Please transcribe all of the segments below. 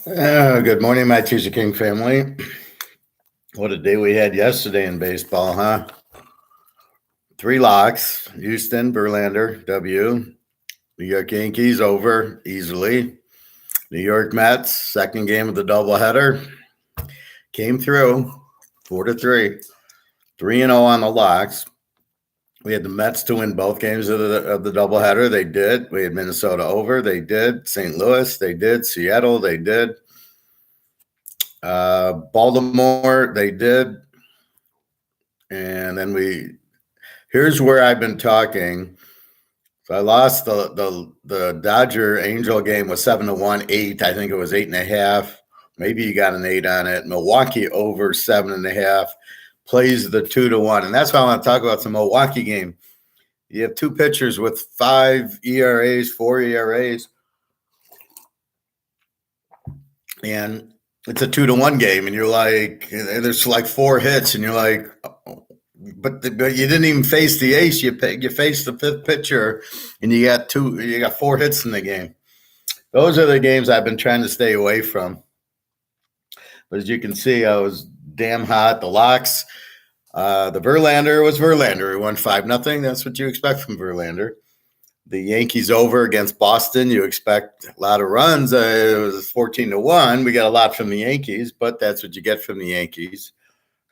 Good morning, my Teaserking family. What a day we had yesterday in baseball, huh? 3 locks. Houston, Verlander, W. New York Yankees over easily. New York Mets, second game of the doubleheader. Came through 4-3. 3-0 on the locks. We had the Mets to win both games of the doubleheader. They did. We had Minnesota over. They did. St. Louis, they did. Seattle, they did. Baltimore, they did. And then here's where I've been talking. So I lost the Dodger Angel game was 7-1, 8. I think it was 8.5. Maybe you got an 8 on it. Milwaukee over 7.5. Plays the 2-1. And that's why I want to talk about the Milwaukee game. You have two pitchers with 5 ERAs, 4 ERAs. And it's a 2-1 game. And you're like, there's like 4 hits. And you're like, but you didn't even face the ace. You faced the 5th pitcher, and you got 4 hits in the game. Those are the games I've been trying to stay away from. But as you can see, I was damn hot. The locks, the Verlander was Verlander. He won 5-0. That's what you expect from Verlander. The Yankees over against Boston. You expect a lot of runs. It was 14-1. We got a lot from the Yankees, but that's what you get from the Yankees.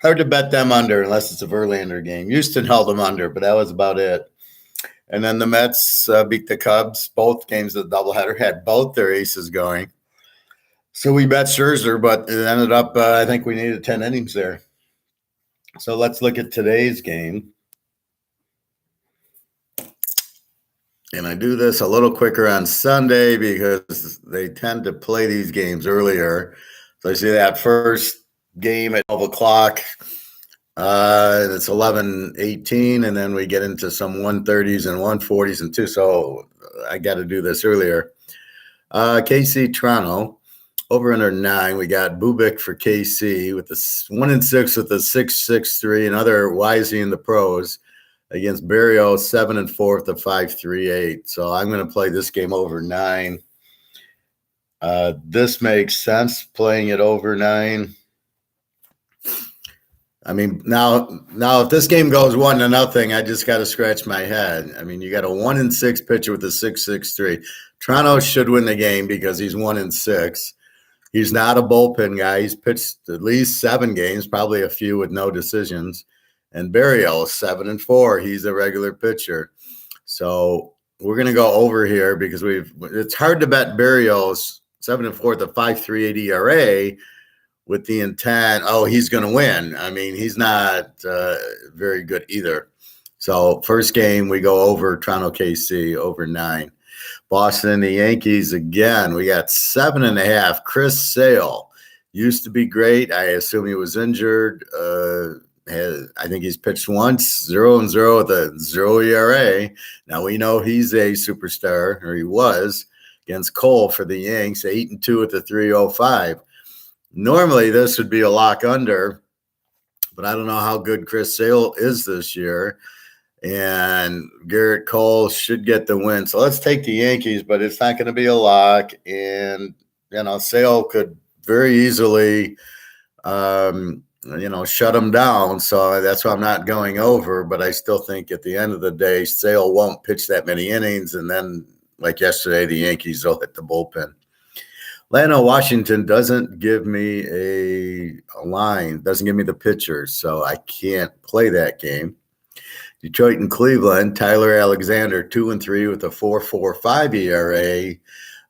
Hard to bet them under unless it's a Verlander game. Houston held them under, but that was about it. And then the Mets beat the Cubs. Both games of the doubleheader had both their aces going. So we bet Scherzer, but it ended up, I think we needed 10 innings there. So let's look at today's game. And I do this a little quicker on Sunday because they tend to play these games earlier. So I see that first game at 12 o'clock. It's 11:18, and then we get into some 1:30s and 1:40s and 2. So I got to do this earlier. KC Toronto over under 9. We got Bubik for KC with the 1-6 with the 6.63. Another Wisey in the pros against Barrio 7-4 with the 5.38. So I'm going to play this game over 9. This makes sense playing it over 9. I mean, now if this game goes 1-0, I just got to scratch my head. I mean, you got a 1-6 pitcher with a 6.63. Toronto should win the game because he's 1-6. He's not a bullpen guy. He's pitched at least 7 games, probably a few with no decisions. And Barrio 7-4. He's a regular pitcher. So we're going to go over here because it's hard to bet Barrio's 7-4 at the 5.38 ERA. With the intent, he's going to win. I mean, he's not very good either. So first game, we go over Toronto KC, over 9. Boston, the Yankees, again, we got 7.5. Chris Sale used to be great. I assume he was injured. I think he's pitched once, 0-0 with a 0 ERA. Now we know he's a superstar, or he was, against Cole for the Yanks, 8-2 with a 3.05. Normally, this would be a lock under, but I don't know how good Chris Sale is this year. And Garrett Cole should get the win. So let's take the Yankees, but it's not going to be a lock. And, Sale could very easily, shut him down. So that's why I'm not going over. But I still think at the end of the day, Sale won't pitch that many innings. And then, like yesterday, the Yankees will hit the bullpen. Atlanta, Washington doesn't give me a line, doesn't give me the pitchers, so I can't play that game. Detroit and Cleveland, Tyler Alexander, 2-3 with a 4.45 ERA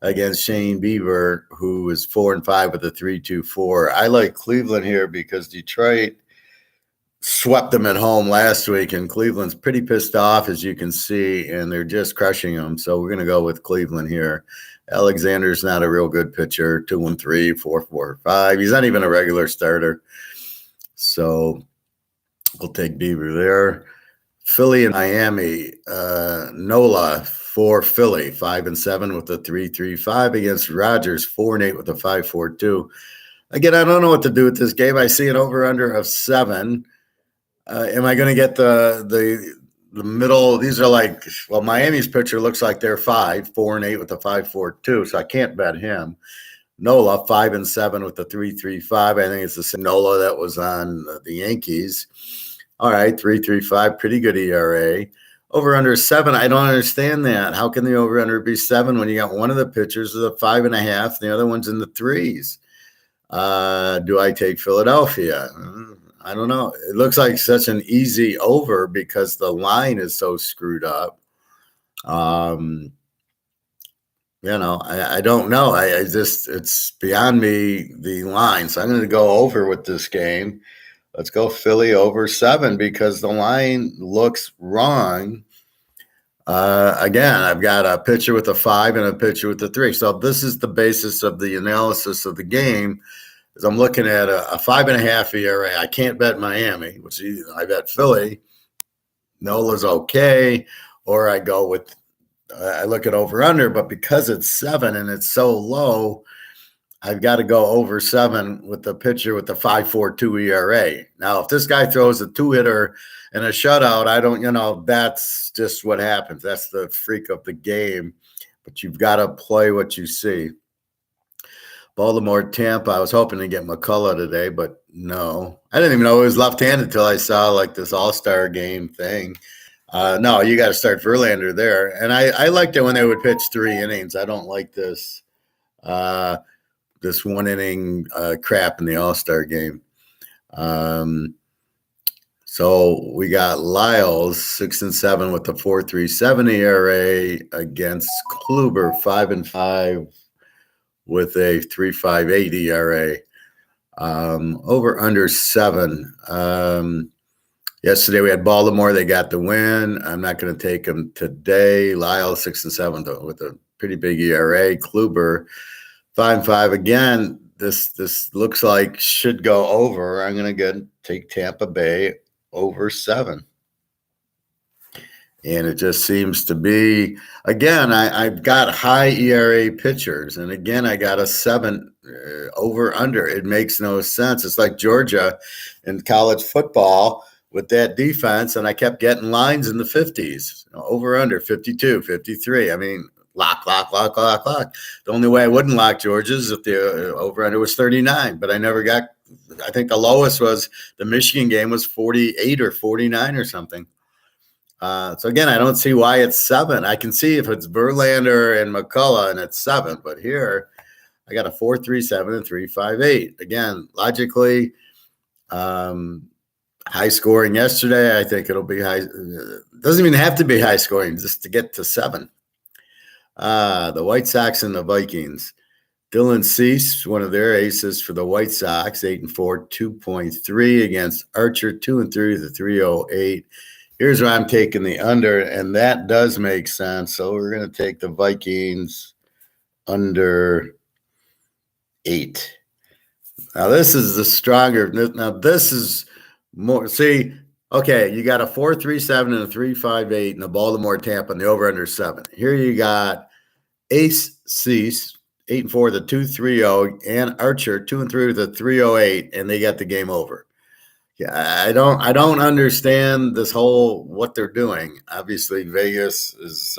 against Shane Bieber, who is 4-5 with a 3.24. I like Cleveland here because Detroit swept them at home last week, and Cleveland's pretty pissed off, as you can see, and they're just crushing them. So we're going to go with Cleveland here. Alexander's not a real good pitcher, 2-3, 4.45. He's not even a regular starter. So we'll take Bieber there. Philly and Miami, Nola for Philly, 5-7 with a 3.35 against Rogers, 4-8 with a 5.42. Again, I don't know what to do with this game. I see an over-under of 7. Am I going to get the middle? These are Miami's pitcher looks like they're 4-8 with a 5.42, so I can't bet him. Nola 5-7 with the 3.35. I think it's the same Nola that was on the Yankees. All right, 3.35, pretty good ERA. Over under 7. I don't understand that. How can the over under be 7 when you got one of the pitchers is a 5.5, and the other one's in the 3s? Do I take Philadelphia? I don't know. It looks like such an easy over because the line is so screwed up. I don't know. I just, it's beyond me, the line. So I'm going to go over with this game. Let's go Philly over 7 because the line looks wrong. Again, I've got a pitcher with a 5 and a pitcher with a 3. So this is the basis of the analysis of the game. As I'm looking at a 5.5 ERA, I can't bet Miami, which I bet Philly. Nola's okay, or I go with I look at over under, but because it's 7 and it's so low, I've got to go over 7 with the pitcher with the 5.42 ERA. Now, if this guy throws a 2-hitter and a shutout, I don't, that's just what happens. That's the freak of the game. But you've got to play what you see. Baltimore, Tampa. I was hoping to get McCullough today, but no. I didn't even know he was left-handed until I saw like this all-star game thing. No, you got to start Verlander there. And I liked it when they would pitch 3 innings. I don't like this this 1-inning crap in the all-star game. So we got Lyles 6-7 with the 4.37 ERA against Kluber 5-5 with a 3.58 ERA. Over under 7. Yesterday we had Baltimore. They got the win. I'm not going to take them today. Lyles 6-7 with a pretty big ERA. Kluber 5-5 again. This looks like should go over. I'm going to take Tampa Bay over 7. And it just seems to be, again, I've got high ERA pitchers. And again, I got a 7 over under. It makes no sense. It's like Georgia in college football with that defense. And I kept getting lines in the 50s, over under 52, 53. I mean, lock. The only way I wouldn't lock Georgia is if the over under was 39. But I never got, I think the lowest was the Michigan game was 48 or 49 or something. So again, I don't see why it's 7. I can see if it's Verlander and McCullough and it's 7, but here I got a 4.37 and 3.58. Again, logically, high scoring yesterday. I think it'll be high. Doesn't even have to be high scoring just to get to 7. The White Sox and the Vikings. Dylan Cease, one of their aces for the White Sox, 8-4, 2.3 against Archer, 2-3 to 3.08. Here's where I'm taking the under, and that does make sense. So we're going to take the Vikings under 8. Now, this is the stronger. Now, this is more. See, okay, you got a 4.37 and a 3.58 in the Baltimore Tampa and the over under 7. Here you got Ace Cease, 8-4 the 2.30, and Archer, 2-3 the 3.08, and they got the game over. Yeah, I don't understand this whole what they're doing. Obviously, Vegas is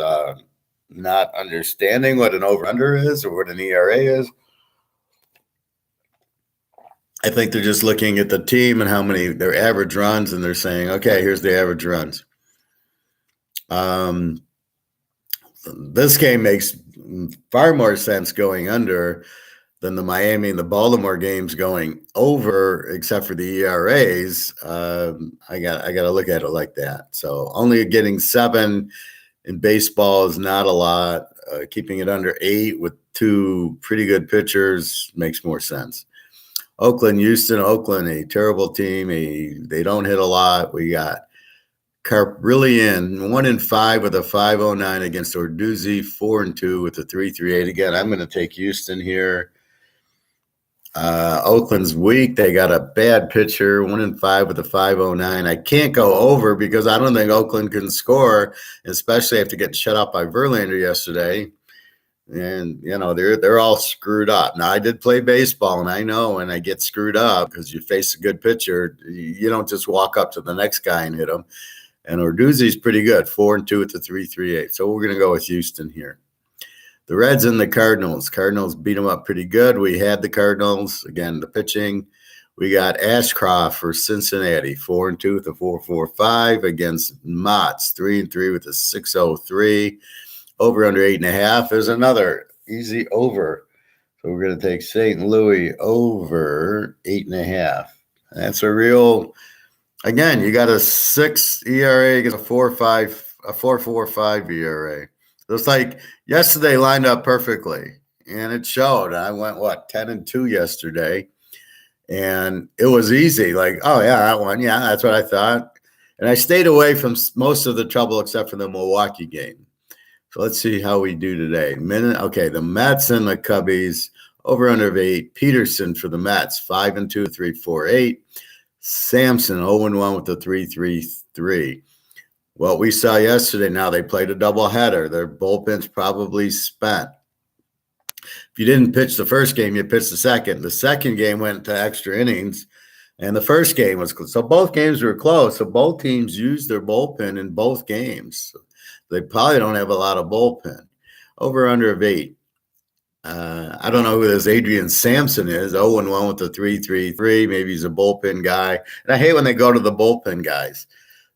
not understanding what an over-under is or what an ERA is. I think they're just looking at the team and how many their average runs, and they're saying, okay, here's the average runs. This game makes far more sense going under than the Miami and the Baltimore games going over, except for the ERAs. I got to look at it like that. So only getting 7 in baseball is not a lot. Keeping it under 8 with 2 pretty good pitchers makes more sense. Oakland, Houston, Oakland, a terrible team. They don't hit a lot. We got Carp really in 1-5 with a 5.09 against Orduzzi, 4-2 with a 3.38. Again, I'm going to take Houston here. Oakland's weak. They got a bad pitcher, 1-5 with a 5.09. I can't go over because I don't think Oakland can score, especially after getting shut out by Verlander yesterday. And they're all screwed up. Now I did play baseball, and I know when I get screwed up because you face a good pitcher, you don't just walk up to the next guy and hit him. And Orduzzi's pretty good, 4-2 with the 3.38. So we're going to go with Houston here. The Reds and the Cardinals. Cardinals beat them up pretty good. We had the Cardinals. Again, the pitching. We got Ashcroft for Cincinnati, 4-2 with a 4.45 against Mott's, 3-3 with a 6.03. Over under 8.5. There's another easy over. So we're going to take St. Louis over 8.5. That's a real. Again, you got a 6 ERA against a 4.45 ERA. Looks like yesterday lined up perfectly, and it showed. I went 10-2 yesterday, and it was easy. Like, oh yeah, that one, yeah, that's what I thought. And I stayed away from most of the trouble except for the Milwaukee game. So let's see how we do today. The Mets and the Cubbies over under of 8. Peterson for the Mets, 5-2, 3.48. Samson 0-1 with the 3.33. What we saw yesterday, now they played a doubleheader. Their bullpen's probably spent. If you didn't pitch the first game, you pitched the second. The second game went to extra innings, and the first game was close. So both games were close. So both teams used their bullpen in both games. They probably don't have a lot of bullpen. Over under of 8. I don't know who this Adrian Sampson is. 0-1 with the 3.33. Maybe he's a bullpen guy. And I hate when they go to the bullpen guys.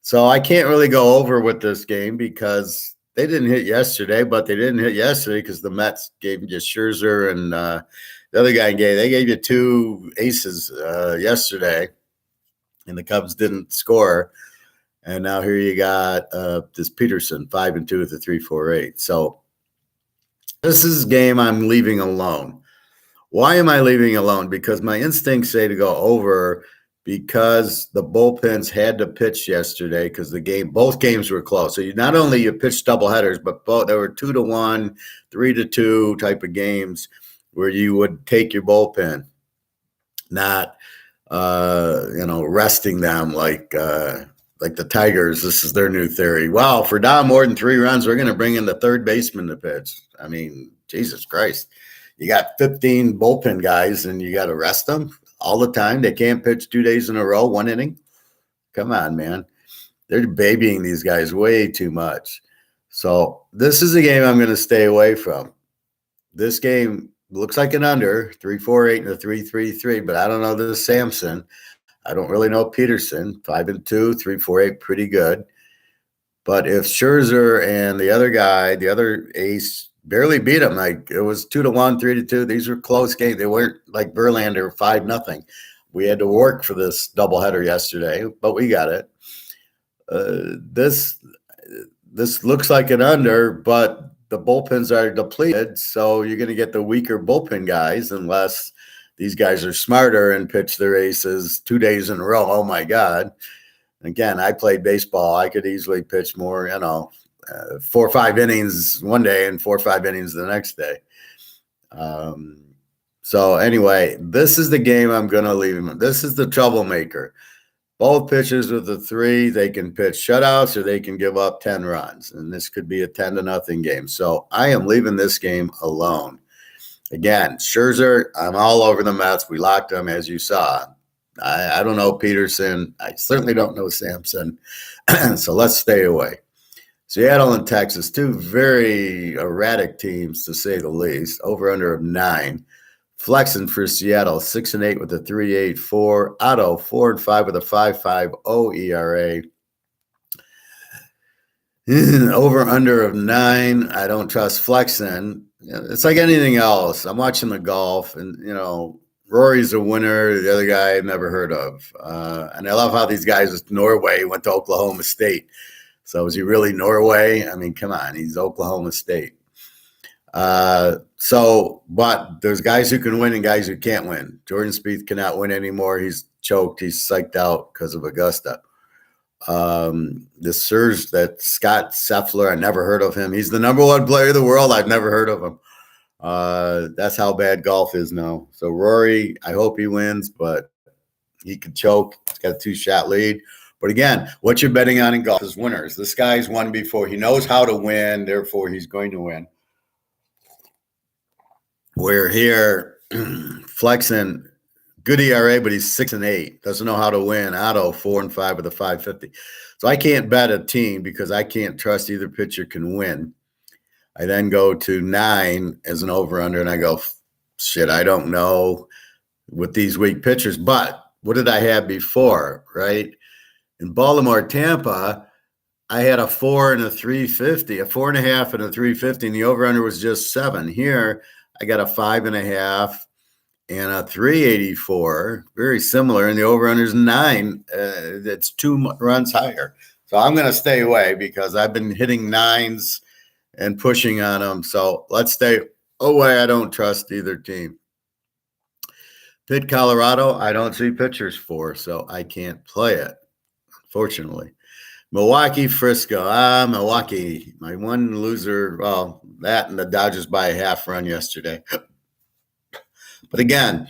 So I can't really go over with this game because they didn't hit yesterday, but they didn't hit yesterday because the Mets gave just Scherzer and the other guy gave you 2 aces yesterday, and the Cubs didn't score. And now here you got this Peterson, 5-2 with a 3.48. So this is a game I'm leaving alone. Why am I leaving alone? Because my instincts say to go over because the bullpens had to pitch yesterday because both games were close. So you pitched doubleheaders, but there were 2-1, 3-2 type of games where you would take your bullpen, not resting them like the Tigers. This is their new theory. Wow, for down more than 3 runs, we're going to bring in the third baseman to pitch. I mean, Jesus Christ. You got 15 bullpen guys, and you got to rest them all the time. They can't pitch 2 days in a row, 1 inning. Come on, man. They're babying these guys way too much. So this is a game I'm going to stay away from. This game looks like an under, 3.48 and a 3.33, but I don't know this Samson. I don't really know Peterson, 5-2, 3.48, pretty good. But if Scherzer and the other guy, the other ace, barely beat him, like it was 2-1, 3-2. These were close games. They weren't like Verlander 5-0. We had to work for this doubleheader yesterday, but we got it. This looks like an under, but the bullpens are depleted, so you're going to get the weaker bullpen guys unless these guys are smarter and pitch their aces 2 days in a row. Oh, my God. Again, I played baseball. I could easily pitch more, 4 or 5 innings one day and 4 or 5 innings the next day. So anyway, this is the game I'm going to leave him. This is the troublemaker. Both pitchers with the 3, they can pitch shutouts or they can give up 10 runs. And this could be a 10-0 game. So I am leaving this game alone. Again, Scherzer, I'm all over the Mets. We locked them, as you saw. I don't know Peterson. I certainly don't know Samson. So let's stay away. Seattle and Texas, 2 very erratic teams, to say the least. Over under of 9. Flexing for Seattle, 6-8 with a 3.84. Otto, 4-5 with a 5.50 ERA. Over under of 9. I don't trust Flexing. It's like anything else. I'm watching the golf, and Rory's a winner. The other guy I've never heard of. And I love how these guys, Norway, went to Oklahoma State. So is he really Norway? I mean, come on, he's Oklahoma State. But there's guys who can win and guys who can't win. Jordan Spieth cannot win anymore. He's choked. He's psyched out because of Augusta. That Scott Scheffler, I never heard of him. He's the number 1 player in the world. I've never heard of him. That's how bad golf is now. So Rory, I hope he wins, but he could choke. He's got a 2-shot lead. But again, what you're betting on in golf is winners. This guy's won before. He knows how to win, therefore he's going to win. We're here flexing good ERA, but he's 6-8. Doesn't know how to win. Otto, 4-5 with a 5.50. So I can't bet a team because I can't trust either pitcher can win. I then go to 9 as an over-under, and I go, shit, I don't know with these weak pitchers. But what did I have before, right? In Baltimore, Tampa, I had a 4 and a 350, a 4.5 and a 350, and the over-under was just 7. Here, I got a 5.5 and a 384, very similar, and the over-under is 9. That's 2 runs higher. So I'm going to stay away because I've been hitting 9s and pushing on them. So let's stay away. I don't trust either team. Pitt, Colorado, I don't see pitchers for, so I can't play it, unfortunately. Milwaukee, Frisco. Milwaukee, my one loser. Well, that and the Dodgers by a half run yesterday. But again,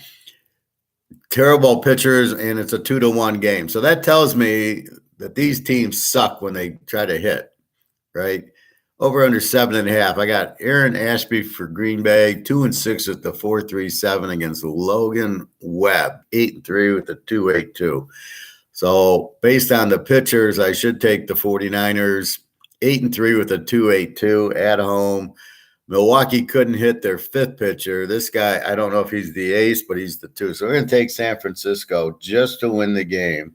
terrible pitchers, and it's a 2-1 game. So that tells me that these teams suck when they try to hit, right? Over under 7.5. I got Aaron Ashby for Green Bay, 2-6 with the 4.37 against Logan Webb, 8-3 with the 2.82. So based on the pitchers, I should take the 49ers, 8-3 with a 2.82 at home. Milwaukee couldn't hit their 5th pitcher. This guy, I don't know if he's the ace, but he's the 2. So we're going to take San Francisco just to win the game.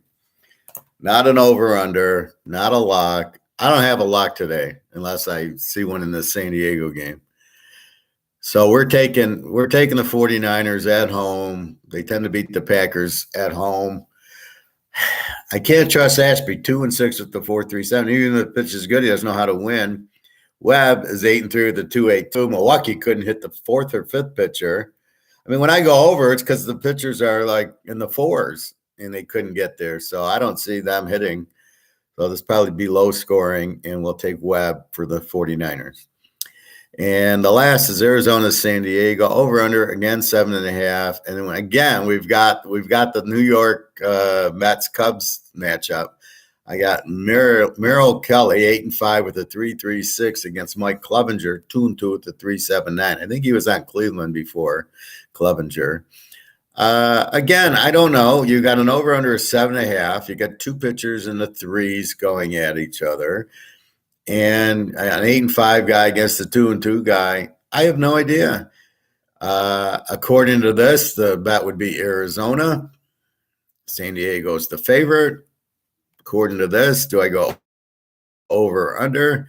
Not an over-under, not a lock. I don't have a lock today unless I see one in the San Diego game. So we're taking the 49ers at home. They tend to beat the Packers at home. I can't trust Ashby, 2-6 with the 4.37. Even if the pitch is good, he doesn't know how to win. Webb is 8-3 with the 2.82. Milwaukee couldn't hit the 4th or 5th pitcher. I mean, when I go over, it's because the pitchers are like in the 4s and they couldn't get there. So I don't see them hitting. So this probably be low scoring, and we'll take Webb for the 49ers. And the last is Arizona, San Diego, over under again 7.5. And then again, we've got the New York Mets Cubs matchup. I got Merrill Kelly 8-5 with a 3.36 against Mike Clevenger 2-2 with the 3.79. I think he was on Cleveland before Clevenger. Again, I don't know. You got an over under of 7.5. You got 2 pitchers in the 3s going at each other. And an 8-5 guy against the 2-2 guy. I have no idea. According to this, the bet would be Arizona. San Diego's the favorite. According to this, do I go over or under?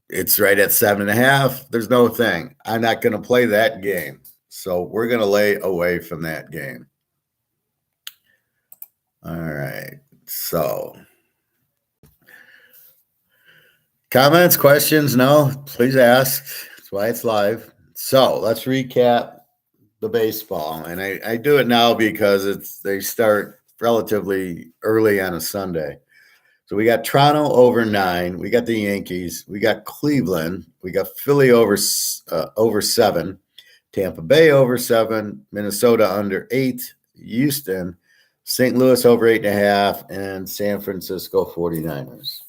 It's right at 7.5. There's no thing. I'm not going to play that game. So we're going to lay away from that game. All right. So comments, questions? No, please ask. That's why it's live. So let's recap the baseball. And I do it now because they start relatively early on a Sunday. So we got Toronto over 9. We got the Yankees. We got Cleveland. We got Philly over 7. Tampa Bay over 7. Minnesota under 8. Houston. St. Louis over 8.5. And San Francisco 49ers.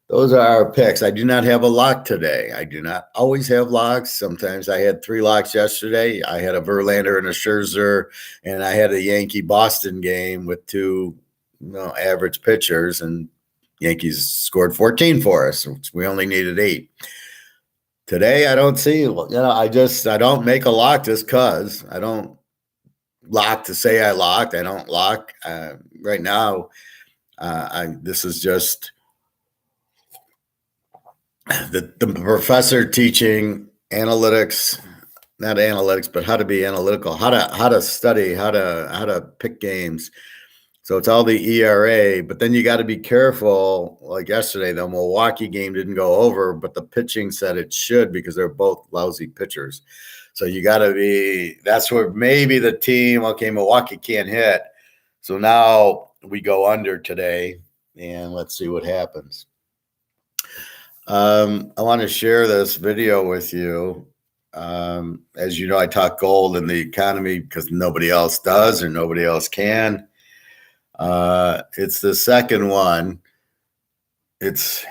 Those are our picks. I do not have a lock today. I do not always have locks. Sometimes I had 3 locks yesterday. I had a Verlander and a Scherzer, and I had a Yankee-Boston game with 2 average pitchers, and Yankees scored 14 for us. We only needed 8. Today, I don't see, I don't make a lock just because. I don't lock to say I locked. I don't lock. Right now, this is just the professor teaching analytics, not analytics, but how to be analytical, how to study, how to pick games. So it's all the ERA, but then you got to be careful. Like yesterday, the Milwaukee game didn't go over, but the pitching said it should because they're both lousy pitchers. So you got to be, that's where maybe the team, okay, Milwaukee can't hit. So now we go under today, and let's see what happens. I want to share this video with you. As you know, I talk gold in the economy because nobody else does or nobody else can. It's the second one. If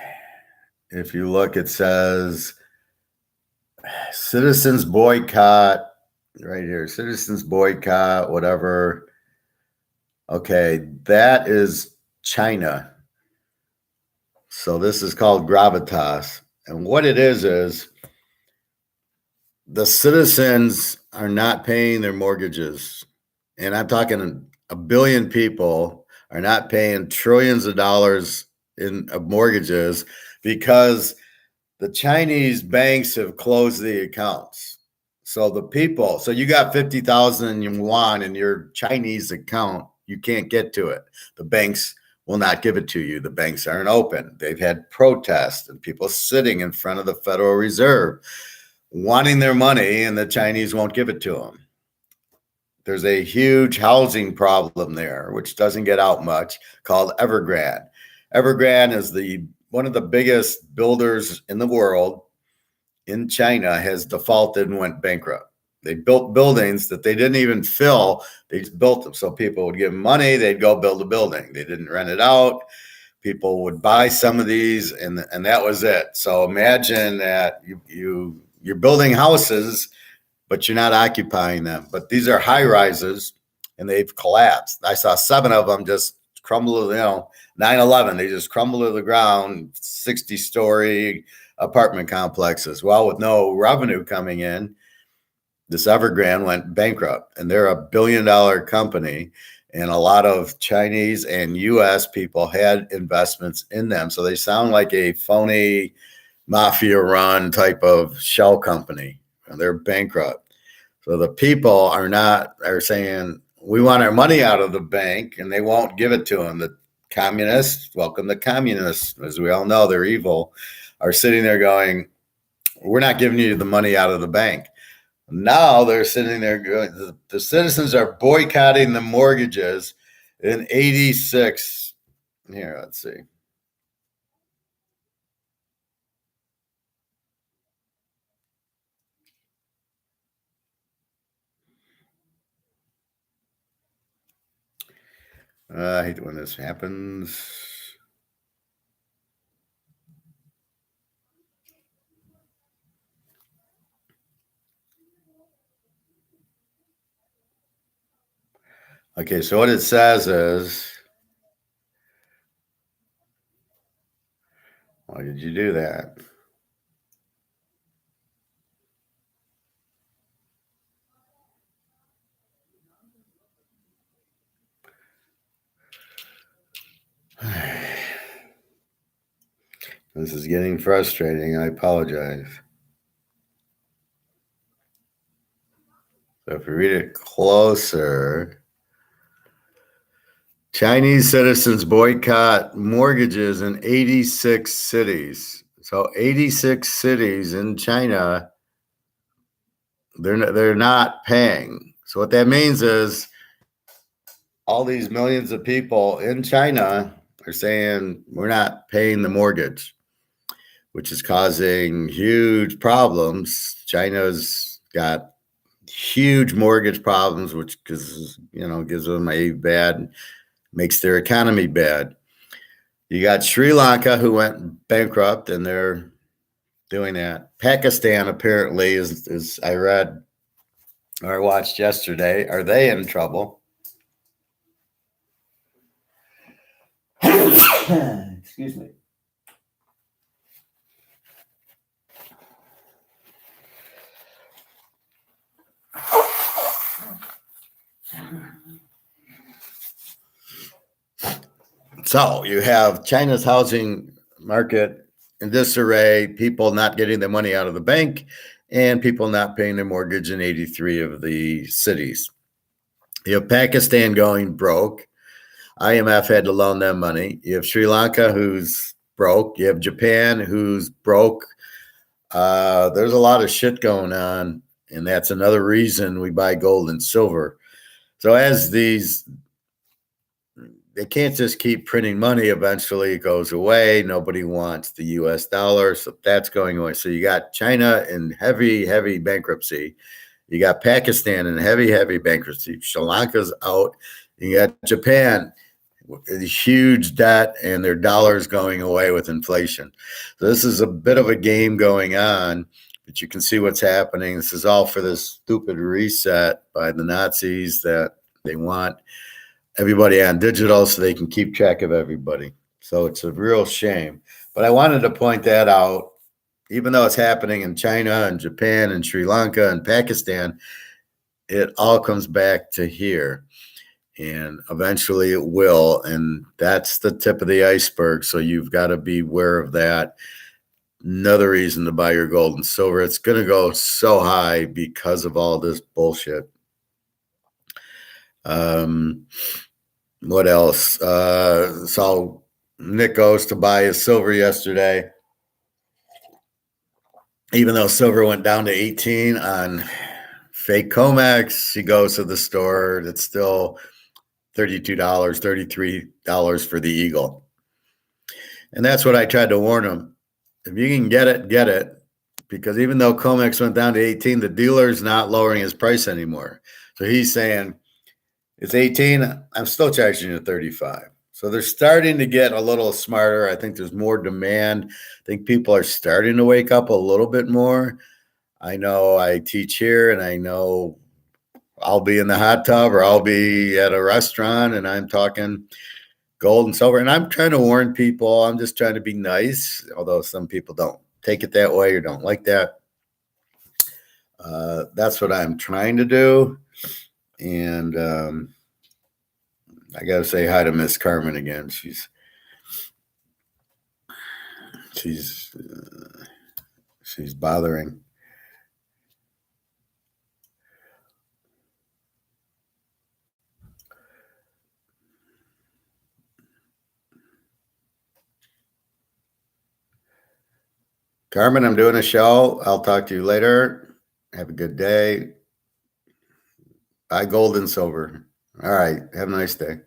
you look, it says citizens boycott right here. Citizens boycott, whatever. Okay, that is China. So this is called gravitas. And what it is The citizens are not paying their mortgages. And I'm talking a billion people are not paying trillions of dollars in mortgages because the Chinese banks have closed the accounts. So the people, so you got 50,000 yuan in your Chinese account, you can't get to it. The banks will not give it to you. The banks aren't open. They've had protests and people sitting in front of the Federal Reserve wanting their money, and the Chinese won't give it to them. There's a huge housing problem there, which doesn't get out much, called Evergrande. Evergrande is one of the biggest builders in the world in China, has defaulted and went bankrupt. They built buildings that they didn't even fill. They just built them. So people would give them money, they'd go build a building. They didn't rent it out. People would buy some of these, and that was it. So imagine that you're building houses, but you're not occupying them. But these are high rises, and they've collapsed. I saw 7 of them just crumble, 9/11, they just crumble to the ground, 60-story apartment complexes. Well, with no revenue coming in, this Evergrande went bankrupt, and they're $1 billion company. And a lot of Chinese and US people had investments in them. So they sound like a phony mafia run type of shell company. And they're bankrupt. So the people are saying, we want our money out of the bank, and they won't give it to them. The communists, welcome the communists, as we all know, they're evil, are sitting there going, we're not giving you the money out of the bank. Now they're sitting there going, the citizens are boycotting the mortgages in 86. Here, let's see. I hate when this happens. Okay, so what it says is, why did you do that? This is getting frustrating. I apologize. So if you read it closer, Chinese citizens boycott mortgages in 86 cities. So 86 cities in China, they're not paying. So what that means is all these millions of people in China are saying we're not paying the mortgage, which is causing huge problems. China's got huge mortgage problems, which gives them makes their economy bad. You got Sri Lanka, who went bankrupt, and they're doing that. Pakistan apparently is I read or watched yesterday. Are they in trouble? Excuse me. So you have China's housing market in disarray, people not getting their money out of the bank, and people not paying their mortgage in 83 of the cities. You have Pakistan going broke. IMF had to loan them money. You have Sri Lanka, who's broke. You have Japan, who's broke. There's a lot of shit going on, and that's another reason we buy gold and silver. So as they can't just keep printing money. Eventually it goes away. Nobody wants the US dollar. So that's going away. So you got China in heavy, heavy bankruptcy. You got Pakistan in heavy, heavy bankruptcy. Sri Lanka's out. You got Japan with huge debt and their dollars going away with inflation. So this is a bit of a game going on, but you can see what's happening. This is all for this stupid reset by the Nazis that they want everybody on digital so they can keep track of everybody. So it's a real shame. But I wanted to point that out even though it's happening in China and Japan and Sri Lanka and Pakistan, it all comes back to here. And eventually it will. And that's the tip of the iceberg. So you've got to be aware of that. Another reason to buy your gold and silver. It's going to go so high because of all this bullshit. What else? So Nick goes to buy his silver yesterday. Even though silver went down to 18 on fake COMEX, he goes to the store. It's still $32, $33 for the Eagle. And that's what I tried to warn him. If you can get it, get it. Because even though COMEX went down to 18, the dealer's not lowering his price anymore. So he's saying, it's 18, I'm still charging you 35. So they're starting to get a little smarter. I think there's more demand. I think people are starting to wake up a little bit more. I know I teach here, and I know I'll be in the hot tub or I'll be at a restaurant and I'm talking gold and silver. And I'm trying to warn people. I'm just trying to be nice, although some people don't take it that way or don't like that. That's what I'm trying to do. And I got to say hi to Miss Carmen again. She's bothering. Carmen, I'm doing a show. I'll talk to you later. Have a good day. Buy gold and silver. All right. Have a nice day.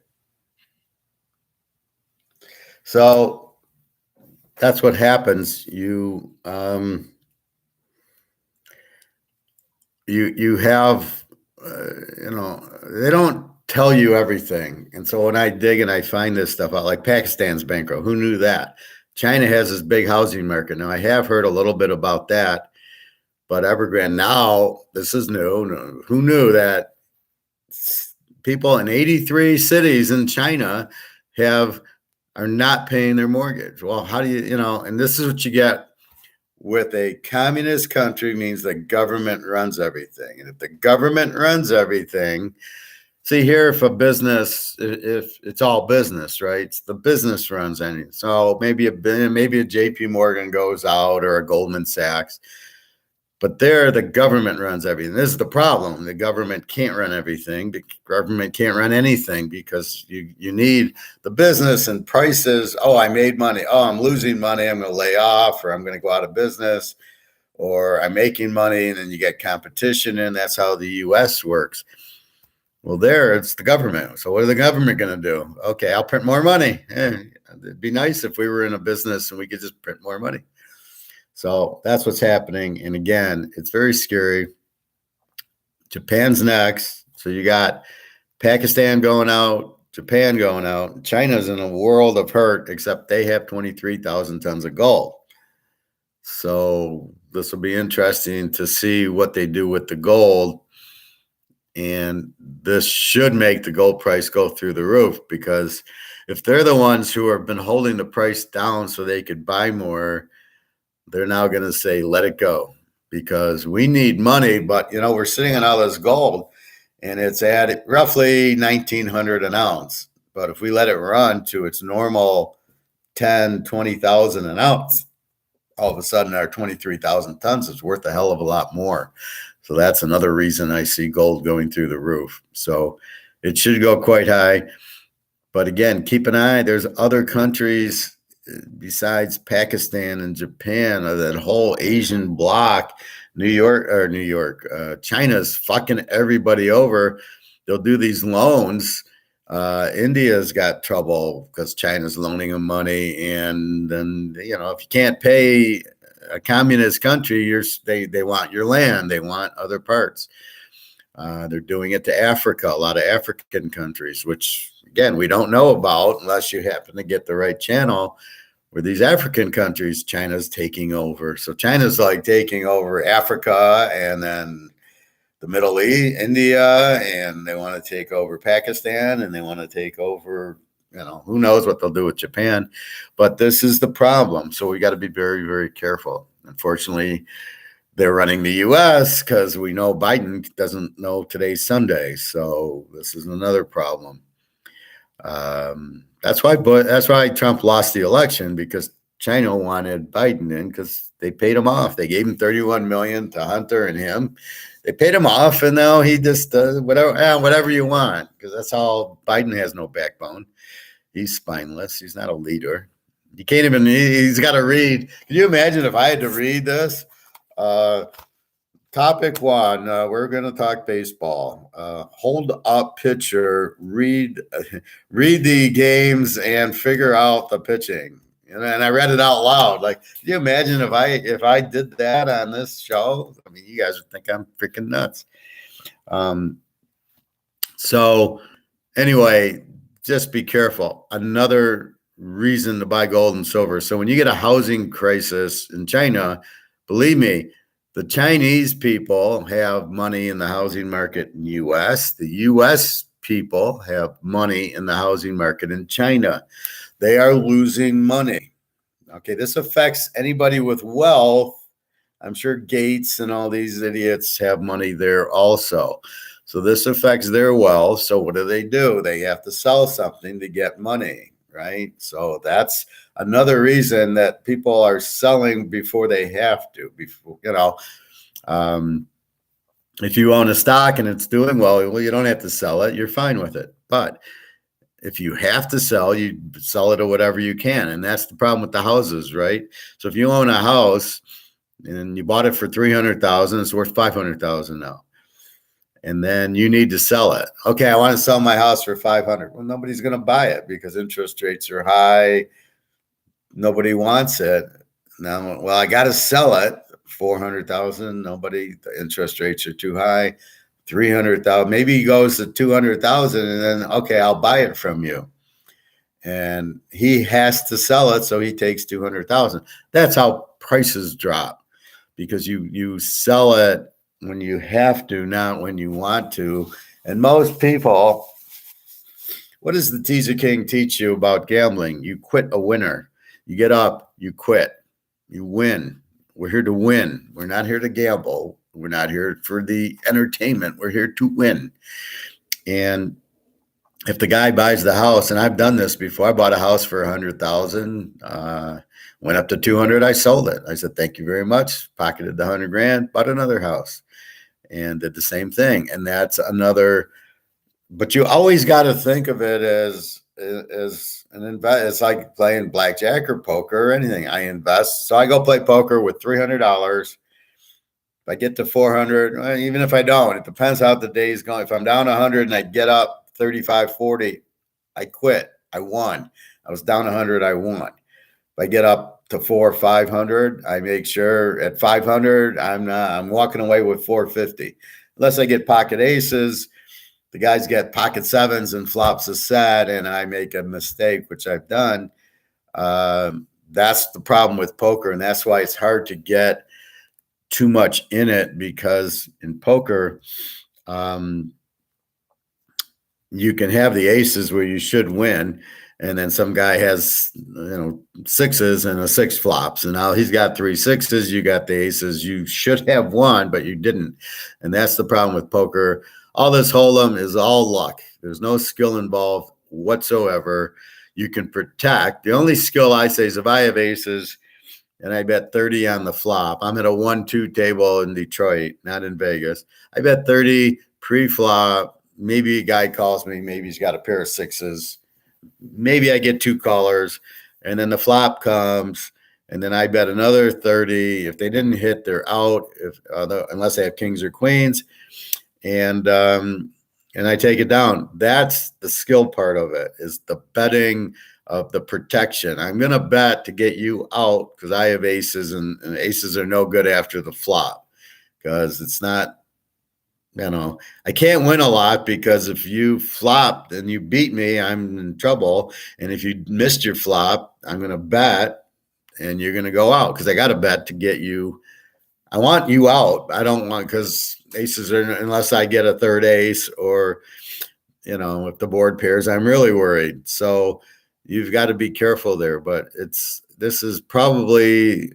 So that's what happens. You have, they don't tell you everything. And so when I dig and I find this stuff out, like Pakistan's bankrupt, who knew that? China has this big housing market. Now, I have heard a little bit about that, but Evergrande now, this is new. Who knew that people in 83 cities in China are not paying their mortgage? Well, how do you, and this is what you get with a communist country, means the government runs everything. And if the government runs everything, see here, if it's all business, right? It's the business runs anything. So maybe a JP Morgan goes out or a Goldman Sachs, but there the government runs everything. This is the problem. The government can't run everything. The government can't run anything because you need the business and prices. Oh, I made money. Oh, I'm losing money. I'm going to lay off, or I'm going to go out of business, or I'm making money, and then you get competition, and that's how the U.S. works. Well, there it's the government. So what is the government going to do? Okay, I'll print more money. It'd be nice if we were in a business and we could just print more money. So that's what's happening. And again, it's very scary. Japan's next. So you got Pakistan going out, Japan going out. China's in a world of hurt, except they have 23,000 tons of gold. So this will be interesting to see what they do with the gold. And this should make the gold price go through the roof, because if they're the ones who have been holding the price down so they could buy more, they're now going to say, let it go, because we need money. But, we're sitting on all this gold and it's at roughly 1,900 an ounce. But if we let it run to its normal 10, 20,000 an ounce, all of a sudden our 23,000 tons is worth a hell of a lot more. So that's another reason I see gold going through the roof. So it should go quite high. But again, keep an eye. There's other countries besides Pakistan and Japan, that whole Asian bloc. China's fucking everybody over. They'll do these loans. India's got trouble because China's loaning them money. And then, if you can't pay a communist country, they want your land. They want other parts. They're doing it to Africa, a lot of African countries, which, again, we don't know about unless you happen to get the right channel, where these African countries, China's taking over. So China's like taking over Africa and then the Middle East, India, and they want to take over Pakistan, and they want to take over, who knows what they'll do with Japan. But this is the problem. So we got to be very, very careful. Unfortunately, they're running the U.S. because we know Biden doesn't know today's Sunday. So this is another problem. That's why Trump lost the election, because China wanted Biden in because they paid him off. They gave him $31 million to Hunter and him. They paid him off, and now he just does whatever you want, because that's how Biden has no backbone. He's spineless. He's not a leader. You can't even. He's got to read. Can you imagine if I had to read this? Topic one, we're going to talk baseball. Hold up pitcher, read the games and figure out the pitching. And I read it out loud. Like, can you imagine if I did that on this show? I mean, you guys would think I'm freaking nuts. So anyway, just be careful. Another reason to buy gold and silver. So when you get a housing crisis in China, believe me, the Chinese people have money in the housing market in the U.S. The U.S. people have money in the housing market in China. They are losing money. Okay, this affects anybody with wealth. I'm sure Gates and all these idiots have money there also. So this affects their wealth. So what do? They have to sell something to get money, right? So that's another reason that people are selling before they have to. If you own a stock and it's doing well, you don't have to sell it. You're fine with it. But if you have to sell, you sell it at whatever you can. And that's the problem with the houses, right? So if you own a house and you bought it for $300,000, it's worth $500,000 now. And then you need to sell it. Okay, I want to sell my house for $500,000. Well, nobody's going to buy it because interest rates are high. Nobody wants it. Now, well, I got to sell it. $400,000. Nobody. The interest rates are too high. $300,000. Maybe he goes to $200,000, and then okay, I'll buy it from you. And he has to sell it, so he takes $200,000. That's how prices drop, because you sell it when you have to, not when you want to. And most people, what does the Teaser King teach you about gambling? You quit a winner. You get up, you quit, you win. We're here to win. We're not here to gamble. We're not here for the entertainment. We're here to win. And if the guy buys the house, and I've done this before, I bought a house for $100,000, went up to 200. I sold it. I said, thank you very much. Pocketed the $100,000, bought another house, and did the same thing. And that's another. But you always got to think of it as an invest. It's like playing blackjack or poker or anything. I invest. So I go play poker with $300. If I get to 400, well, even if I don't, it depends how the day's going. If I'm down 100 and I get up 35, 40, I quit. I won. I was down 100. I won. If I get up to 400 or 500, I make sure at 500, I'm walking away with 450. Unless I get pocket aces. The guys get pocket sevens and flops a set, and I make a mistake, which I've done. That's the problem with poker, and that's why it's hard to get too much in it, because in poker, you can have the aces where you should win, and then some guy has sixes and a six flops, and now he's got 3 sixes. You got the aces. You should have won, but you didn't, and that's the problem with poker. All this hold'em is all luck. There's no skill involved whatsoever. You can protect. The only skill I say is if I have aces and I bet 30 on the flop. I'm at a 1-2 table in Detroit, not in Vegas. I bet 30 pre-flop. Maybe a guy calls me. Maybe he's got a pair of sixes. Maybe I get 2 callers, and then the flop comes, and then I bet another 30. If they didn't hit, they're out. Unless they have kings or queens. And I take it down. That's the skill part of it, is the betting of the protection. I'm going to bet to get you out because I have aces, and aces are no good after the flop, because it's not, I can't win a lot, because if you flopped and you beat me, I'm in trouble. And if you missed your flop, I'm going to bet and you're going to go out, because I got to bet to get you. I want you out. I don't want, because aces are, unless I get a third ace, or, if the board pairs, I'm really worried. So you've got to be careful there. But this is probably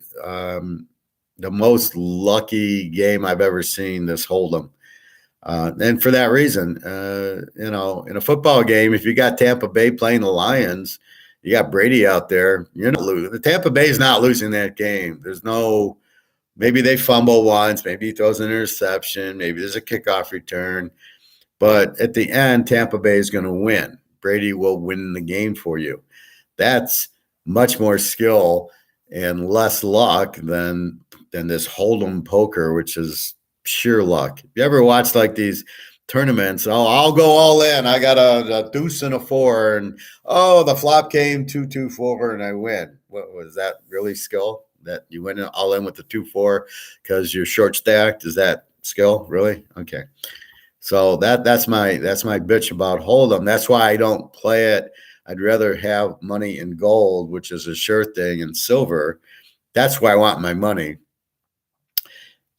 the most lucky game I've ever seen, this Hold'em. And for that reason, in a football game, if you got Tampa Bay playing the Lions, you got Brady out there, you're not losing. The Tampa Bay is not losing that game. There's no, maybe they fumble once, maybe he throws an interception, maybe there's a kickoff return. But at the end, Tampa Bay is going to win. Brady will win the game for you. That's much more skill and less luck than this Hold'em poker, which is sheer luck. You ever watch like these tournaments? Oh, I'll go all in. I got a deuce and a 4, and the flop came 2-2-4, and I win. What was that? Really skill? That you went all in with the 2-4 because you're short stacked? Is that skill? Really? Okay. So that's my bitch about Hold'em. That's why I don't play it. I'd rather have money in gold, which is a sure thing, and silver. That's why I want my money,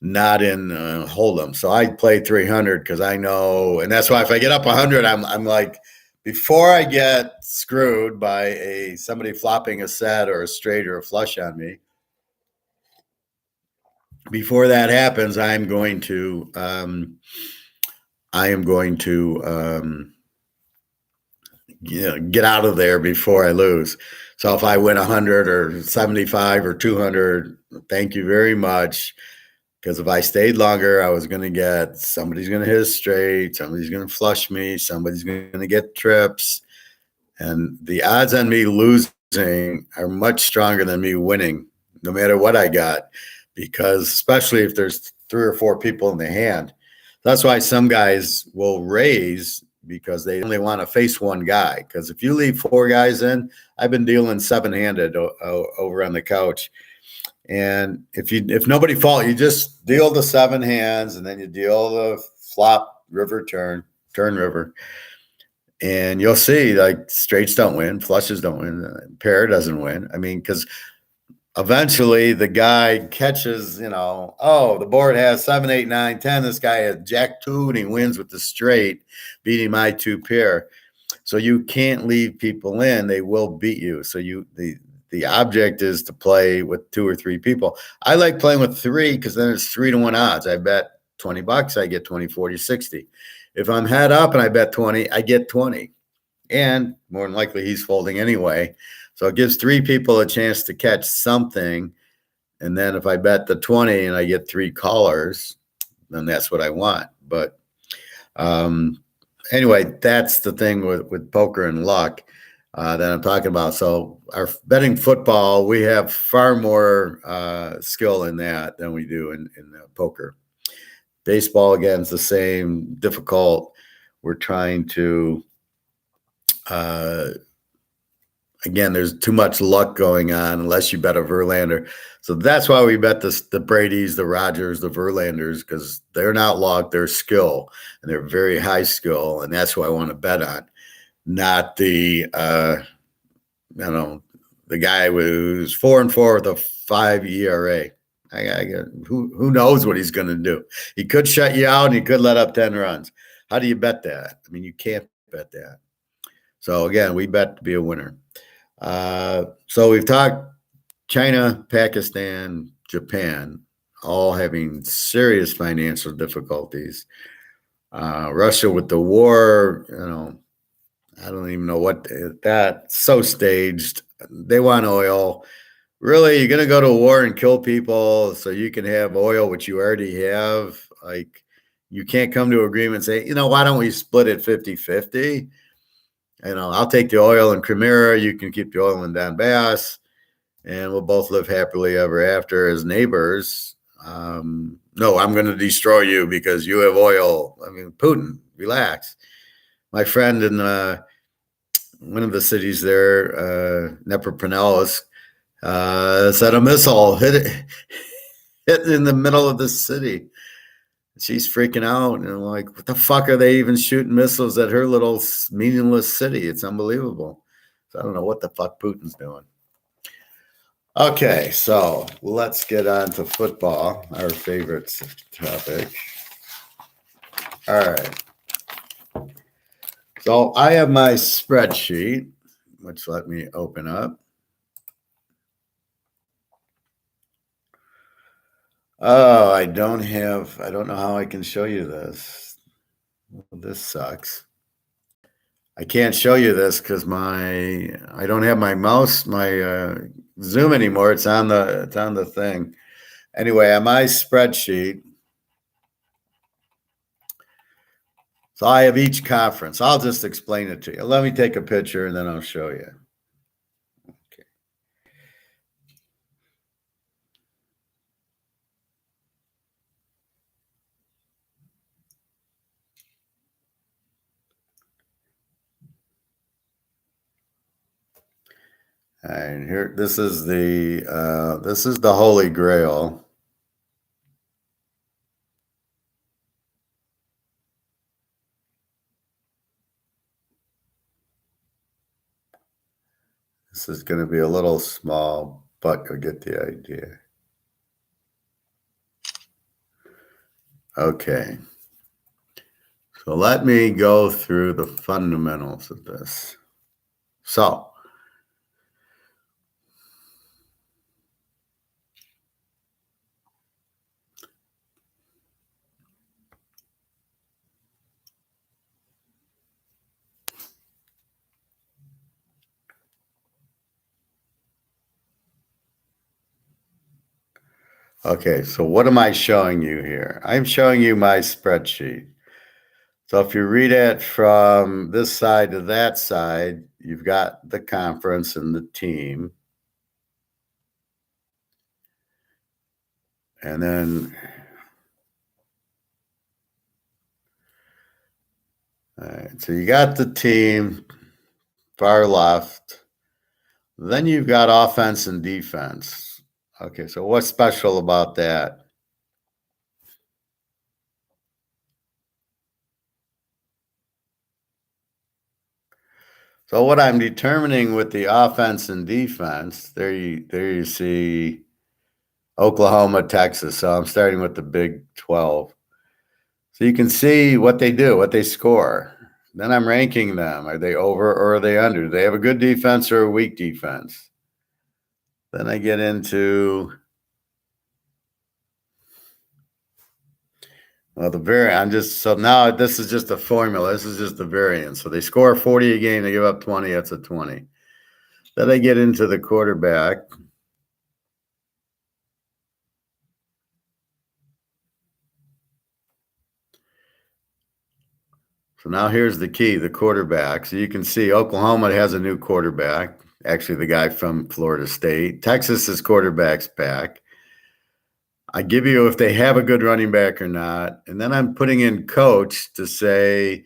not in Hold'em. So I play 300 because I know, and that's why if I get up 100, I'm like, before I get screwed by somebody flopping a set or a straight or a flush on me, before that happens, I am going to get out of there before I lose. So if I win 100 or 75 or 200, thank you very much. Because if I stayed longer, I was going to get, somebody's going to hit a straight, somebody's going to flush me, somebody's going to get trips. And the odds on me losing are much stronger than me winning, no matter what I got. Because especially if there's 3 or 4 people in the hand. That's why some guys will raise, because they only want to face one guy. Because if you leave 4 guys in, I've been dealing 7-handed over on the couch. And if nobody falls, you just deal the 7 hands, and then you deal the flop river turn river. And you'll see, like, straights don't win, flushes don't win, pair doesn't win. I mean, because eventually the guy catches, the board has 7, 8, 9, 10. This guy has jack 2, and he wins with the straight, beating my 2 pair. So you can't leave people in; they will beat you. So the object is to play with 2 or 3 people. I like playing with 3 because then it's 3-1 odds. I bet $20, I get 20, 40, 60. If I'm head up and I bet 20, I get 20. And more than likely he's folding anyway. So it gives 3 people a chance to catch something. And then if I bet the 20 and I get 3 callers, then that's what I want. But anyway, that's the thing with poker and luck that I'm talking about. So our betting football, we have far more skill in that than we do in poker. Baseball, again, is the same, difficult. We're trying to again, there's too much luck going on unless you bet a Verlander. So that's why we bet the Bradys, the Rogers, the Verlanders, because they're not luck, they're skill, and they're very high skill, and that's who I want to bet on, not the the guy who's 4-4 with a 5 ERA. Who knows what he's going to do? He could shut you out, and he could let up 10 runs. How do you bet that? I mean, you can't bet that. So again, we bet to be a winner. So we've talked China, Pakistan, Japan, all having serious financial difficulties. Russia with the war, I don't even know what that's so staged. They want oil. Really, you're going to go to war and kill people so you can have oil, which you already have. Like, you can't come to an agreement and say, why don't we split it 50-50? I'll take the oil in Crimea. You can keep the oil in Donbass, and we'll both live happily ever after as neighbors. No, I'm going to destroy you because you have oil. I mean, Putin, relax. My friend in one of the cities there, Dnipropetrovsk, said a missile hit in the middle of the city. She's freaking out, and I'm like, what the fuck are they even shooting missiles at her little meaningless city? It's unbelievable. So I don't know what the fuck Putin's doing. Okay, so let's get on to football, our favorite topic. All right. So I have my spreadsheet, which let me open up. Oh, I don't know how I can show you this. This sucks. I can't show you this because I don't have my mouse, my Zoom anymore. It's on the thing. Anyway, on my spreadsheet, so I have each conference. I'll just explain it to you. Let me take a picture and then I'll show you. Okay. All right, here. This is the Holy Grail. This is going to be a little small, but you'll get the idea. Okay. So let me go through the fundamentals of this. So, okay, so what am I showing you here? I'm showing you my spreadsheet. So if you read it from this side to that side, you've got the conference and the team. And then, all right, so you got the team far left. Then you've got offense and defense. Okay, so what's special about that? So what I'm determining with the offense and defense, there you see Oklahoma, Texas. So I'm starting with the Big 12. So you can see what they do, what they score. Then I'm ranking them. Are they over or are they under? Do they have a good defense or a weak defense? Then I get into the variant. So now this is just a formula. This is just the variance. So they score 40 a game, they give up 20, that's a 20. Then I get into the quarterback. So now here's the key, the quarterback. So you can see Oklahoma has a new quarterback, actually the guy from Florida State. Texas's quarterback's back. I give you if they have a good running back or not. And then I'm putting in coach to say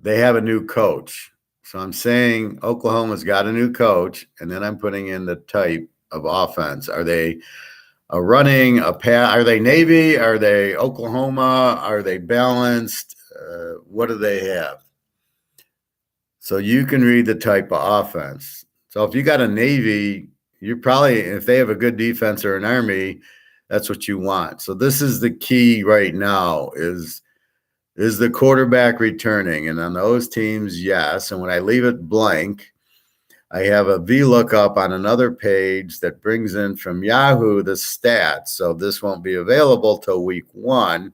they have a new coach. So I'm saying Oklahoma's got a new coach, and then I'm putting in the type of offense. Are they a running, a pass? Are they Navy? Are they Oklahoma? Are they balanced? What do they have? So you can read the type of offense. So if you got a Navy, you're probably, if they have a good defense or an Army, that's what you want. So this is the key right now is the quarterback returning? And on those teams, yes. And when I leave it blank, I have a VLOOKUP on another page that brings in from Yahoo the stats. So this won't be available till week 1.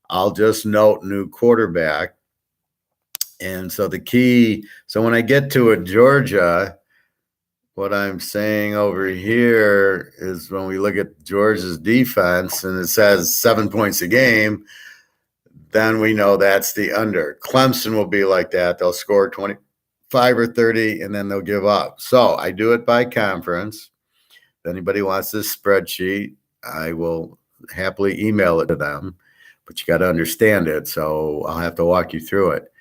I'll just note new quarterback. And so the key, so when I get to a Georgia, what I'm saying over here is when we look at Georgia's defense and it says 7 points a game, then we know that's the under. Clemson will be like that. They'll score 25 or 30, and then they'll give up. So I do it by conference. If anybody wants this spreadsheet, I will happily email it to them, but you got to understand it. So I'll have to walk you through it.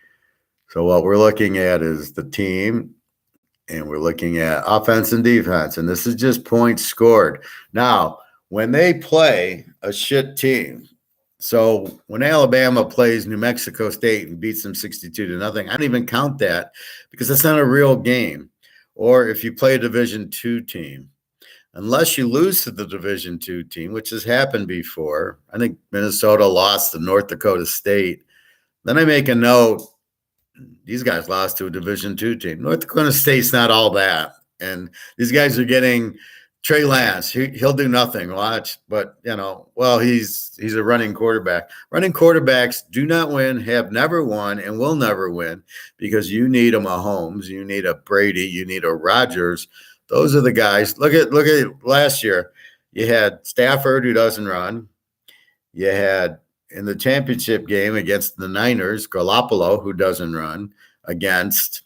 So what we're looking at is the team, and we're looking at offense and defense, and this is just points scored. Now, when they play a shit team, so when Alabama plays New Mexico State and beats them 62-0, I don't even count that because that's not a real game. Or if you play a Division II team, unless you lose to the Division II team, which has happened before. I think Minnesota lost to North Dakota State. Then I make a note, these guys lost to a Division II team. North Dakota State's not all that. And these guys are getting Trey Lance, he'll do nothing. Watch, but well, he's a running quarterback. Running quarterbacks do not win, have never won, and will never win because you need a Mahomes, you need a Brady, you need a Rodgers. Those are the guys. Look at last year. You had Stafford, who doesn't run. You had in the championship game against the Niners, Garoppolo, who doesn't run, against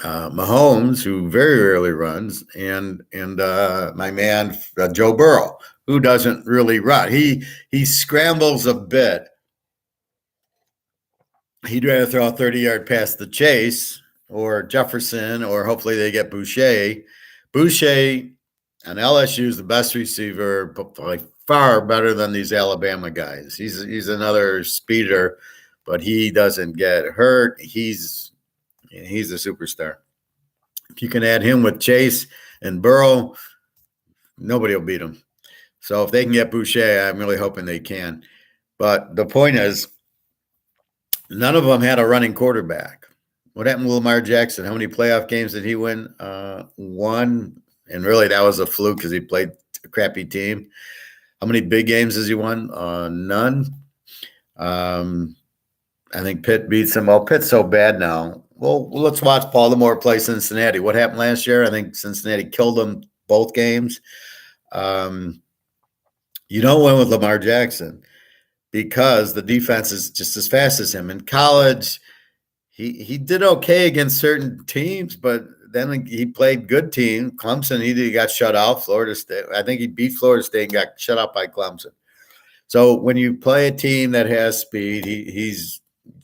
Mahomes, who very rarely runs, and my man Joe Burrow, who doesn't really run. He scrambles a bit. He'd rather throw a 30-yard pass to Chase or Jefferson, or hopefully they get Boucher. Boucher on LSU is the best receiver, but by far better than these Alabama guys. He's another speeder, but he doesn't get hurt. He's a superstar. If you can add him with Chase and Burrow, nobody will beat him. So if they can get Boucher, I'm really hoping they can. But the point is, none of them had a running quarterback. What happened to Lamar Jackson? How many playoff games did he win? One. And really, that was a fluke because he played a crappy team. How many big games has he won? None. I think Pitt beats him. Well, Pitt's so bad now. Well, let's watch Baltimore play Cincinnati. What happened last year? I think Cincinnati killed them both games. You don't win with Lamar Jackson because the defense is just as fast as him. In college, he did okay against certain teams, but then he played good team. Clemson, he got shut out. Florida State, I think he beat Florida State and got shut out by Clemson. So when you play a team that has speed, he's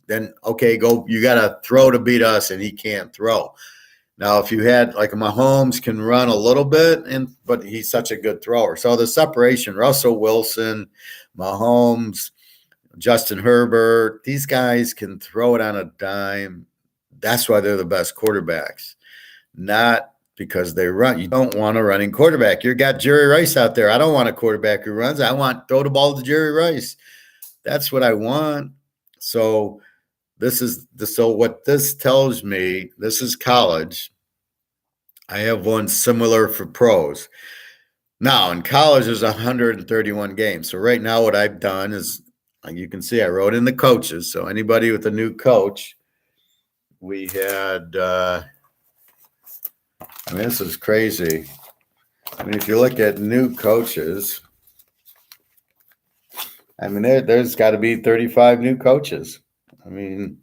then, okay, go, you got to throw to beat us, and he can't throw. Now, if you had like a Mahomes can run a little bit, but he's such a good thrower. So the separation, Russell Wilson, Mahomes, Justin Herbert, these guys can throw it on a dime. That's why they're the best quarterbacks, not because they run. You don't want a running quarterback. You got Jerry Rice out there. I don't want a quarterback who runs. I want throw the ball to Jerry Rice. That's what I want. So what this tells me, this is college. I have one similar for pros. Now, in college, there's 131 games. So right now what I've done is, like you can see, I wrote in the coaches. So anybody with a new coach, we had, this is crazy. If you look at new coaches, there's got to be 35 new coaches. New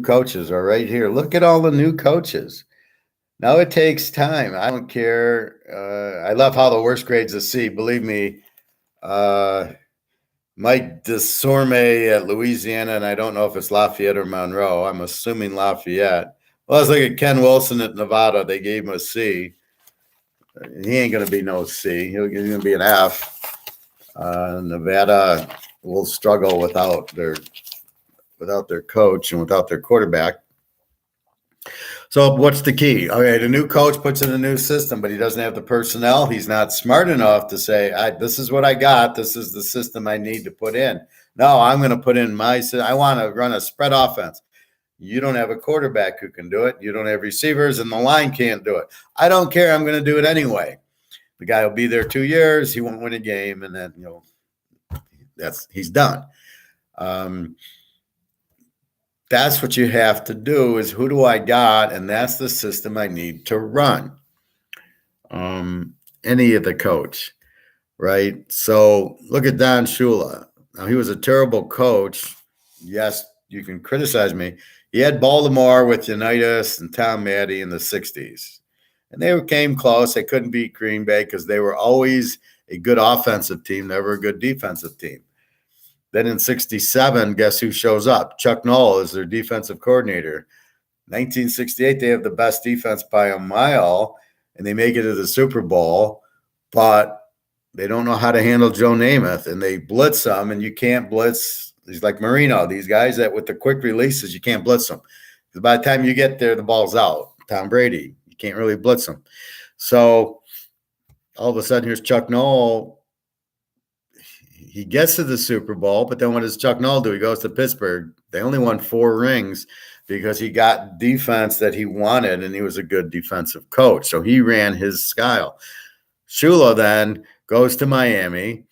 coaches are right here. Look at all the new coaches. Now it takes time. I don't care. I love how the worst grade's a C. Believe me, Mike Desorme at Louisiana, and I don't know if it's Lafayette or Monroe. I'm assuming Lafayette. Well, let's look at Ken Wilson at Nevada. They gave him a C. He ain't going to be no C. He's going to be an F. Nevada will struggle without their coach and without their quarterback. So what's the key? Okay, the new coach puts in a new system, but he doesn't have the personnel. He's not smart enough to say, this is what I got. This is the system I need to put in. No, I'm going to put in I want to run a spread offense. You don't have a quarterback who can do it. You don't have receivers, and the line can't do it. I don't care. I'm going to do it anyway. The guy will be there 2 years. He won't win a game, and then he's done. That's what you have to do is, who do I got? And that's the system I need to run. Any of the coach, right? So look at Don Shula. Now, he was a terrible coach. Yes, you can criticize me. He had Baltimore with Unitas and Tom Maddie in the 60s. And they came close. They couldn't beat Green Bay because they were always a good offensive team, never a good defensive team. Then in 67, guess who shows up? Chuck Noll is their defensive coordinator. 1968, they have the best defense by a mile, and they make it to the Super Bowl, but they don't know how to handle Joe Namath, and they blitz them, and you can't blitz. He's like Marino, these guys that with the quick releases, you can't blitz them. Because by the time you get there, the ball's out. Tom Brady, you can't really blitz them. So all of a sudden, here's Chuck Noll. he gets to the Super Bowl, but then what does Chuck Noll do? He goes to Pittsburgh. They only won 4 rings because he got defense that he wanted, and he was a good defensive coach. So he ran his style. Shula then goes to Miami,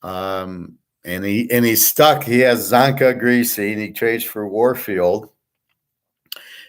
and he's stuck. He has Zonka, Greasy, and he trades for Warfield.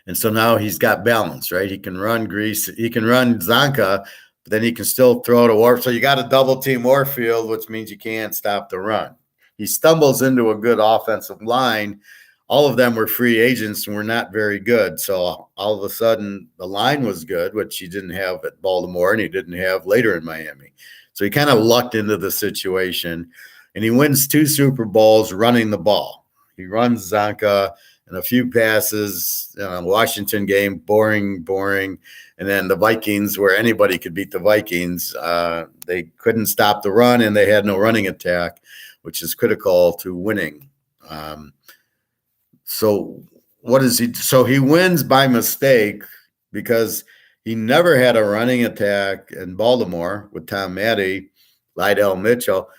And so now he's got balance, right? He can run Greasy, he can run Zonka, but then he can still throw to Warfield. So you got to double team Warfield, which means you can't stop the run. He stumbles into a good offensive line. All of them were free agents and were not very good. So all of a sudden, the line was good, which he didn't have at Baltimore and he didn't have later in Miami. So he kind of lucked into the situation, and he wins 2 Super Bowls running the ball. He runs Zonka and a few passes. Washington game, boring. And then the Vikings, where anybody could beat the Vikings, they couldn't stop the run, and they had no running attack, which is critical to winning. So what is he? So he wins by mistake because he never had a running attack in Baltimore with Tom Matte, Lydell Mitchell.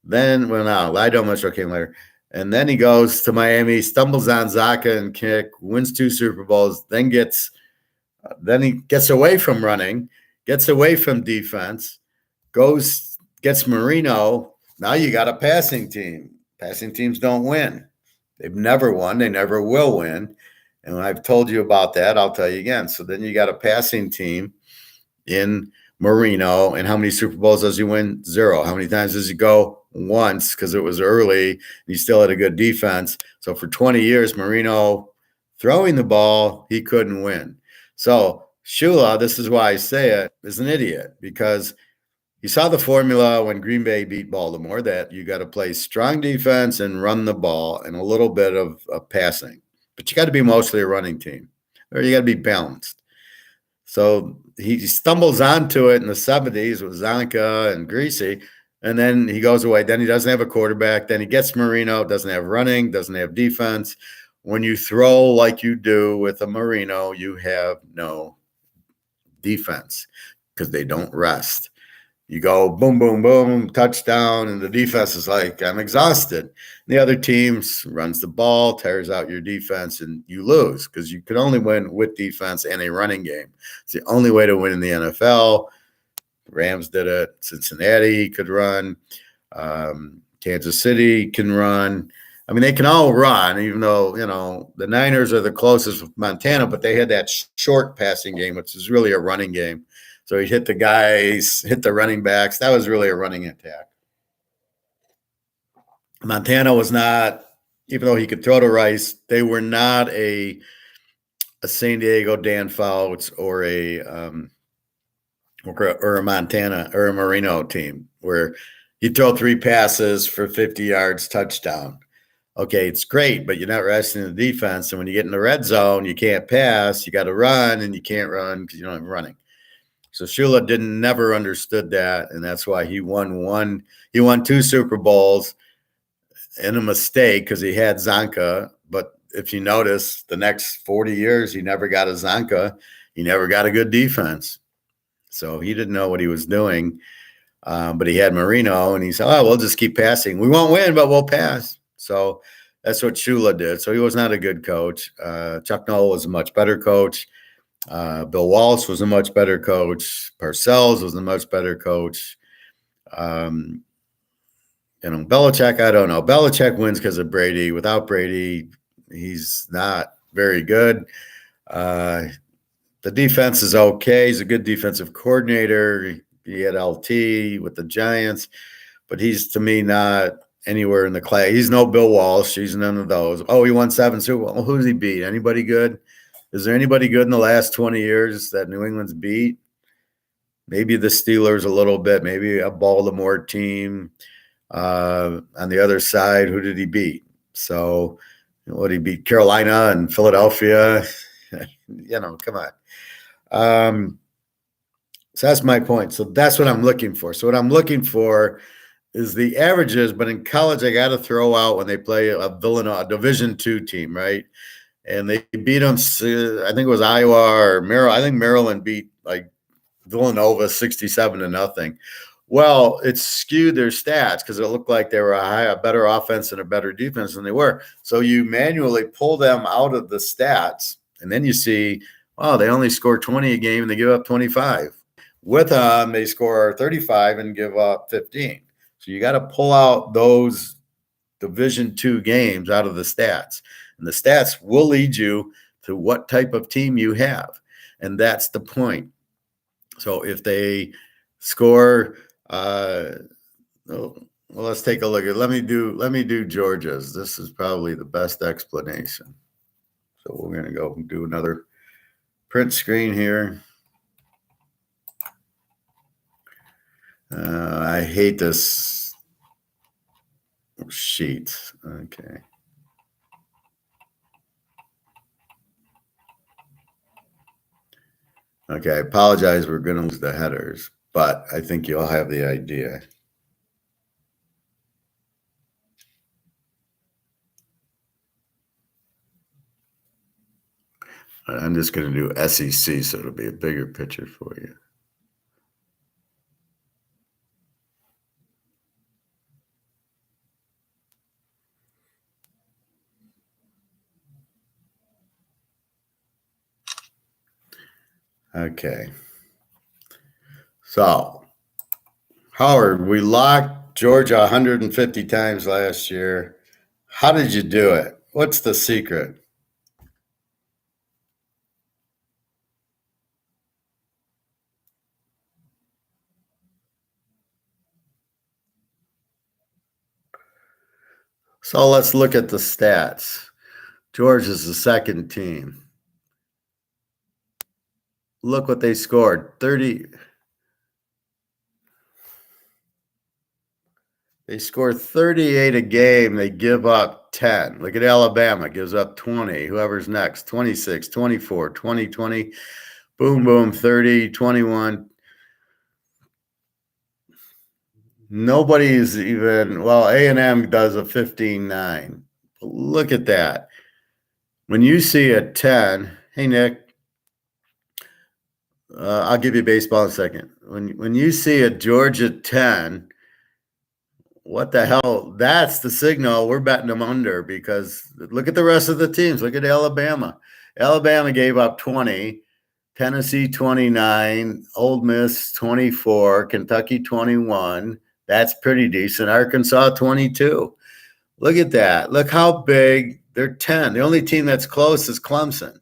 Lydell Mitchell came later. And then he goes to Miami, stumbles on Zonka and kick, wins 2 Super Bowls, then he gets away from running, gets away from defense, gets Marino. Now you got a passing team. Passing teams don't win. They've never won. They never will win. And when I've told you about that, I'll tell you again. So then you got a passing team in Marino. And how many Super Bowls does he win? 0. How many times does he go? Once, because it was early. And he still had a good defense. So for 20 years, Marino throwing the ball, he couldn't win. So Shula, this is why I say it, is an idiot, because he saw the formula when Green Bay beat Baltimore that you got to play strong defense and run the ball and a little bit of passing. But you got to be mostly a running team, or you got to be balanced. So he stumbles onto it in the 70s with Zonka and Greasy, and then he goes away. Then he doesn't have a quarterback. Then he gets Marino, doesn't have running, doesn't have defense. When you throw like you do with a Marino, you have no defense because they don't rest. You go boom, boom, boom, touchdown, and the defense is like, I'm exhausted. And the other team runs the ball, tears out your defense, and you lose because you can only win with defense and a running game. It's the only way to win in the NFL. Rams did it. Cincinnati could run. Kansas City can run. I mean, they can all run, even though, the Niners are the closest with Montana, but they had that short passing game, which is really a running game. So he hit the guys, hit the running backs. That was really a running attack. Montana was not, even though he could throw to Rice, they were not a San Diego Dan Fouts or a Montana or a Marino team where you throw 3 passes for 50 yards, touchdown. Okay, it's great, but you're not resting the defense. And when you get in the red zone, you can't pass. You got to run, and you can't run because you don't have running. So Shula never understood that, and that's why he won 2 Super Bowls in a mistake because he had Zonka. But if you notice, the next 40 years, he never got a Zonka. He never got a good defense. So he didn't know what he was doing. But he had Marino, and he said, we'll just keep passing. We won't win, but we'll pass. So that's what Shula did. So he was not a good coach. Chuck Noll was a much better coach. Bill Walsh was a much better coach. Parcells was a much better coach. Belichick, I don't know. Belichick wins because of Brady. Without Brady, he's not very good. The defense is okay. He's a good defensive coordinator. He had LT with the Giants, but he's, to me, not anywhere in the class. He's no Bill Walsh. He's none of those. He won 7 Super Bowls. Well, who does he beat? Anybody good? Is there anybody good in the last 20 years that New England's beat? Maybe the Steelers a little bit, maybe a Baltimore team. On the other side, who did he beat? So, what did he beat? Carolina and Philadelphia. Come on. So that's my point. So that's what I'm looking for. So what I'm looking for is the averages, but in college, I got to throw out when they play a Division II team, right? And they beat them, I think it was Iowa or Maryland. I think Maryland beat like Villanova 67-0. Well, it's skewed their stats because it looked like they were a better offense and a better defense than they were. So you manually pull them out of the stats, and then you see, oh, they only score 20 a game and they give up 25. With them, they score 35 and give up 15. So you got to pull out those Division II games out of the stats. And the stats will lead you to what type of team you have. And that's the point. So if they score well, let's take a look at let me do Georgia's. This is probably the best explanation. So we're going to go do another print screen here. I hate this sheet. Okay. Okay, I apologize. We're going to lose the headers, but I think you all have the idea. I'm just going to do SEC, so it'll be a bigger picture for you. Okay. So, Howard, we locked Georgia 150 times last year. How did you do it? What's the secret? So let's look at the stats. Georgia's the second team. Look what they scored. 30. They score 38 a game. They give up 10. Look at Alabama. Gives up 20. Whoever's next. 26, 24, 20, 20. Boom, boom, 30, 21. Nobody's even, well, A&M does a 15-9. Look at that. When you see a 10, hey, Nick, I'll give you baseball in a second. When you see a Georgia 10, what the hell? That's the signal. We're betting them under because look at the rest of the teams. Look at Alabama. Alabama gave up 20, Tennessee 29, Ole Miss 24, Kentucky 21. That's pretty decent. Arkansas 22. Look at that. Look how big. They're 10. The only team that's close is Clemson.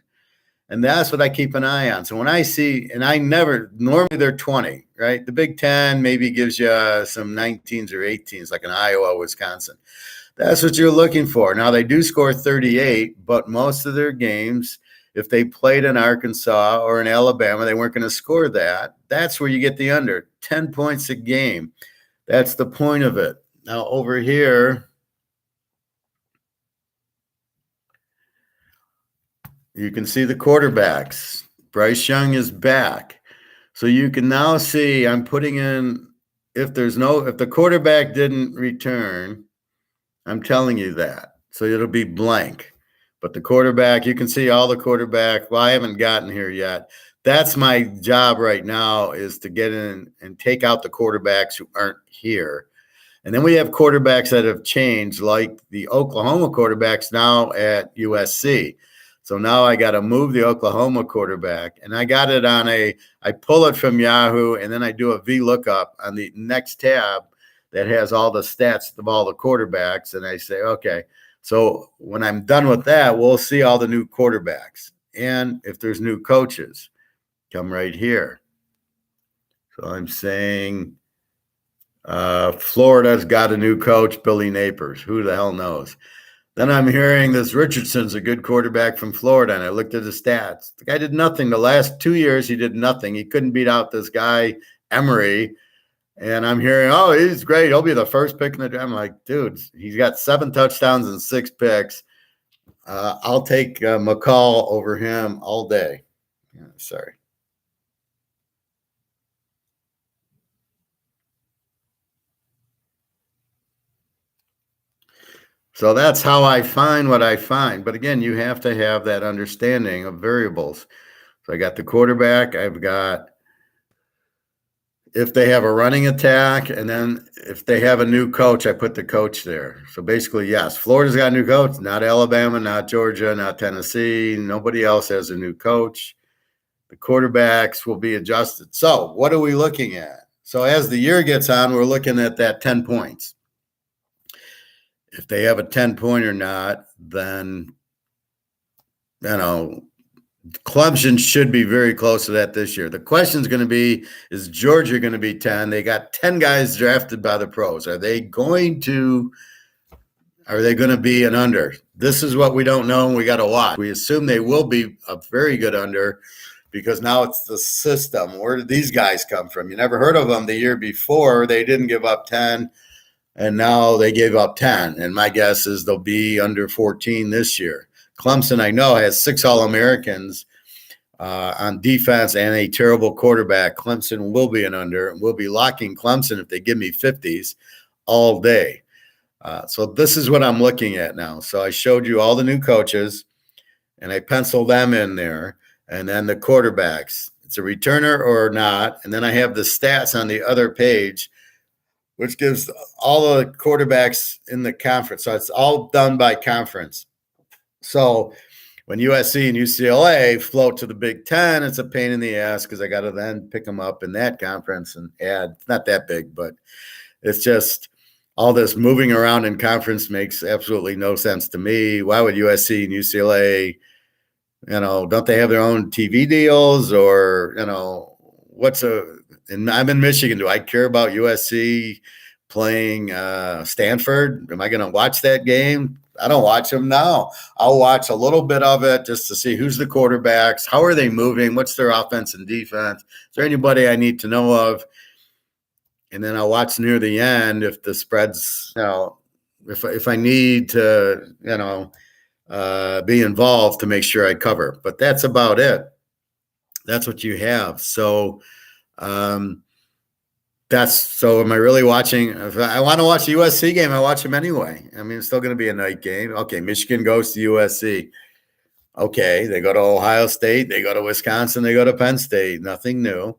And that's what I keep an eye on. So when I see, and I never, normally they're 20, right? The Big Ten maybe gives you some 19s or 18s, like in Iowa, Wisconsin. That's what you're looking for. Now, they do score 38, but most of their games, if they played in Arkansas or in Alabama, they weren't going to score that. That's where you get the under, 10 points a game. That's the point of it. Now, over here, you can see the quarterbacks. Bryce Young is back. So you can now see I'm putting in if the quarterback didn't return, I'm telling you that. So it'll be blank. But the quarterback, you can see all the quarterback. Well, I haven't gotten here yet. That's my job right now is to get in and take out the quarterbacks who aren't here. And then we have quarterbacks that have changed, like the Oklahoma quarterbacks now at USC. So now I got to move the Oklahoma quarterback, and I got it on I pull it from Yahoo, and then I do a VLOOKUP on the next tab that has all the stats of all the quarterbacks, and I say, okay, so when I'm done with that, we'll see all the new quarterbacks. And if there's new coaches, come right here. So I'm saying Florida's got a new coach, Billy Napers. Who the hell knows? Then I'm hearing this Richardson's a good quarterback from Florida, and I looked at the stats. The guy did nothing. The last 2 years, he did nothing. He couldn't beat out this guy, Emery. And I'm hearing, oh, he's great. He'll be the first pick in the draft. I'm like, dude, he's got 7 touchdowns and 6 picks. I'll take McCall over him all day. Yeah, sorry. So that's how I find what I find. But again, you have to have that understanding of variables. So I got the quarterback. I've got if they have a running attack, and then if they have a new coach, I put the coach there. So basically, yes, Florida's got a new coach, not Alabama, not Georgia, not Tennessee. Nobody else has a new coach. The quarterbacks will be adjusted. So what are we looking at? So as the year gets on, we're looking at that 10 points. If they have a 10-point or not, then, Clemson should be very close to that this year. The question is going to be, is Georgia going to be 10? They got 10 guys drafted by the pros. Are they going to be an under? This is what we don't know, and we got to watch. We assume they will be a very good under because now it's the system. Where did these guys come from? You never heard of them the year before. They didn't give up 10, and now they gave up 10. And my guess is they'll be under 14 this year. Clemson, I know, has 6 All-Americans on defense and a terrible quarterback. Clemson will be an under. We'll be locking Clemson if they give me 50s all day. So this is what I'm looking at now. So I showed you all the new coaches, and I penciled them in there. And then the quarterbacks. It's a returner or not. And then I have the stats on the other page, which gives all the quarterbacks in the conference. So it's all done by conference. So when USC and UCLA float to the Big Ten, it's a pain in the ass because I got to then pick them up in that conference and add. It's not that big, but it's just all this moving around in conference makes absolutely no sense to me. Why would USC and UCLA, don't they have their own TV deals or, and I'm in Michigan. Do I care about USC playing Stanford? Am I going to watch that game? I don't watch them now. I'll watch a little bit of it just to see who's the quarterbacks, how are they moving, what's their offense and defense, is there anybody I need to know of? And then I'll watch near the end if the spreads, if I need to, be involved to make sure I cover. But that's about it. That's what you have. So so am I really watching? If I want to watch the USC game, I watch them anyway. I mean, it's still going to be a night game. Okay, Michigan goes to USC. Okay, they go to Ohio State, they go to Wisconsin, they go to Penn State. Nothing new.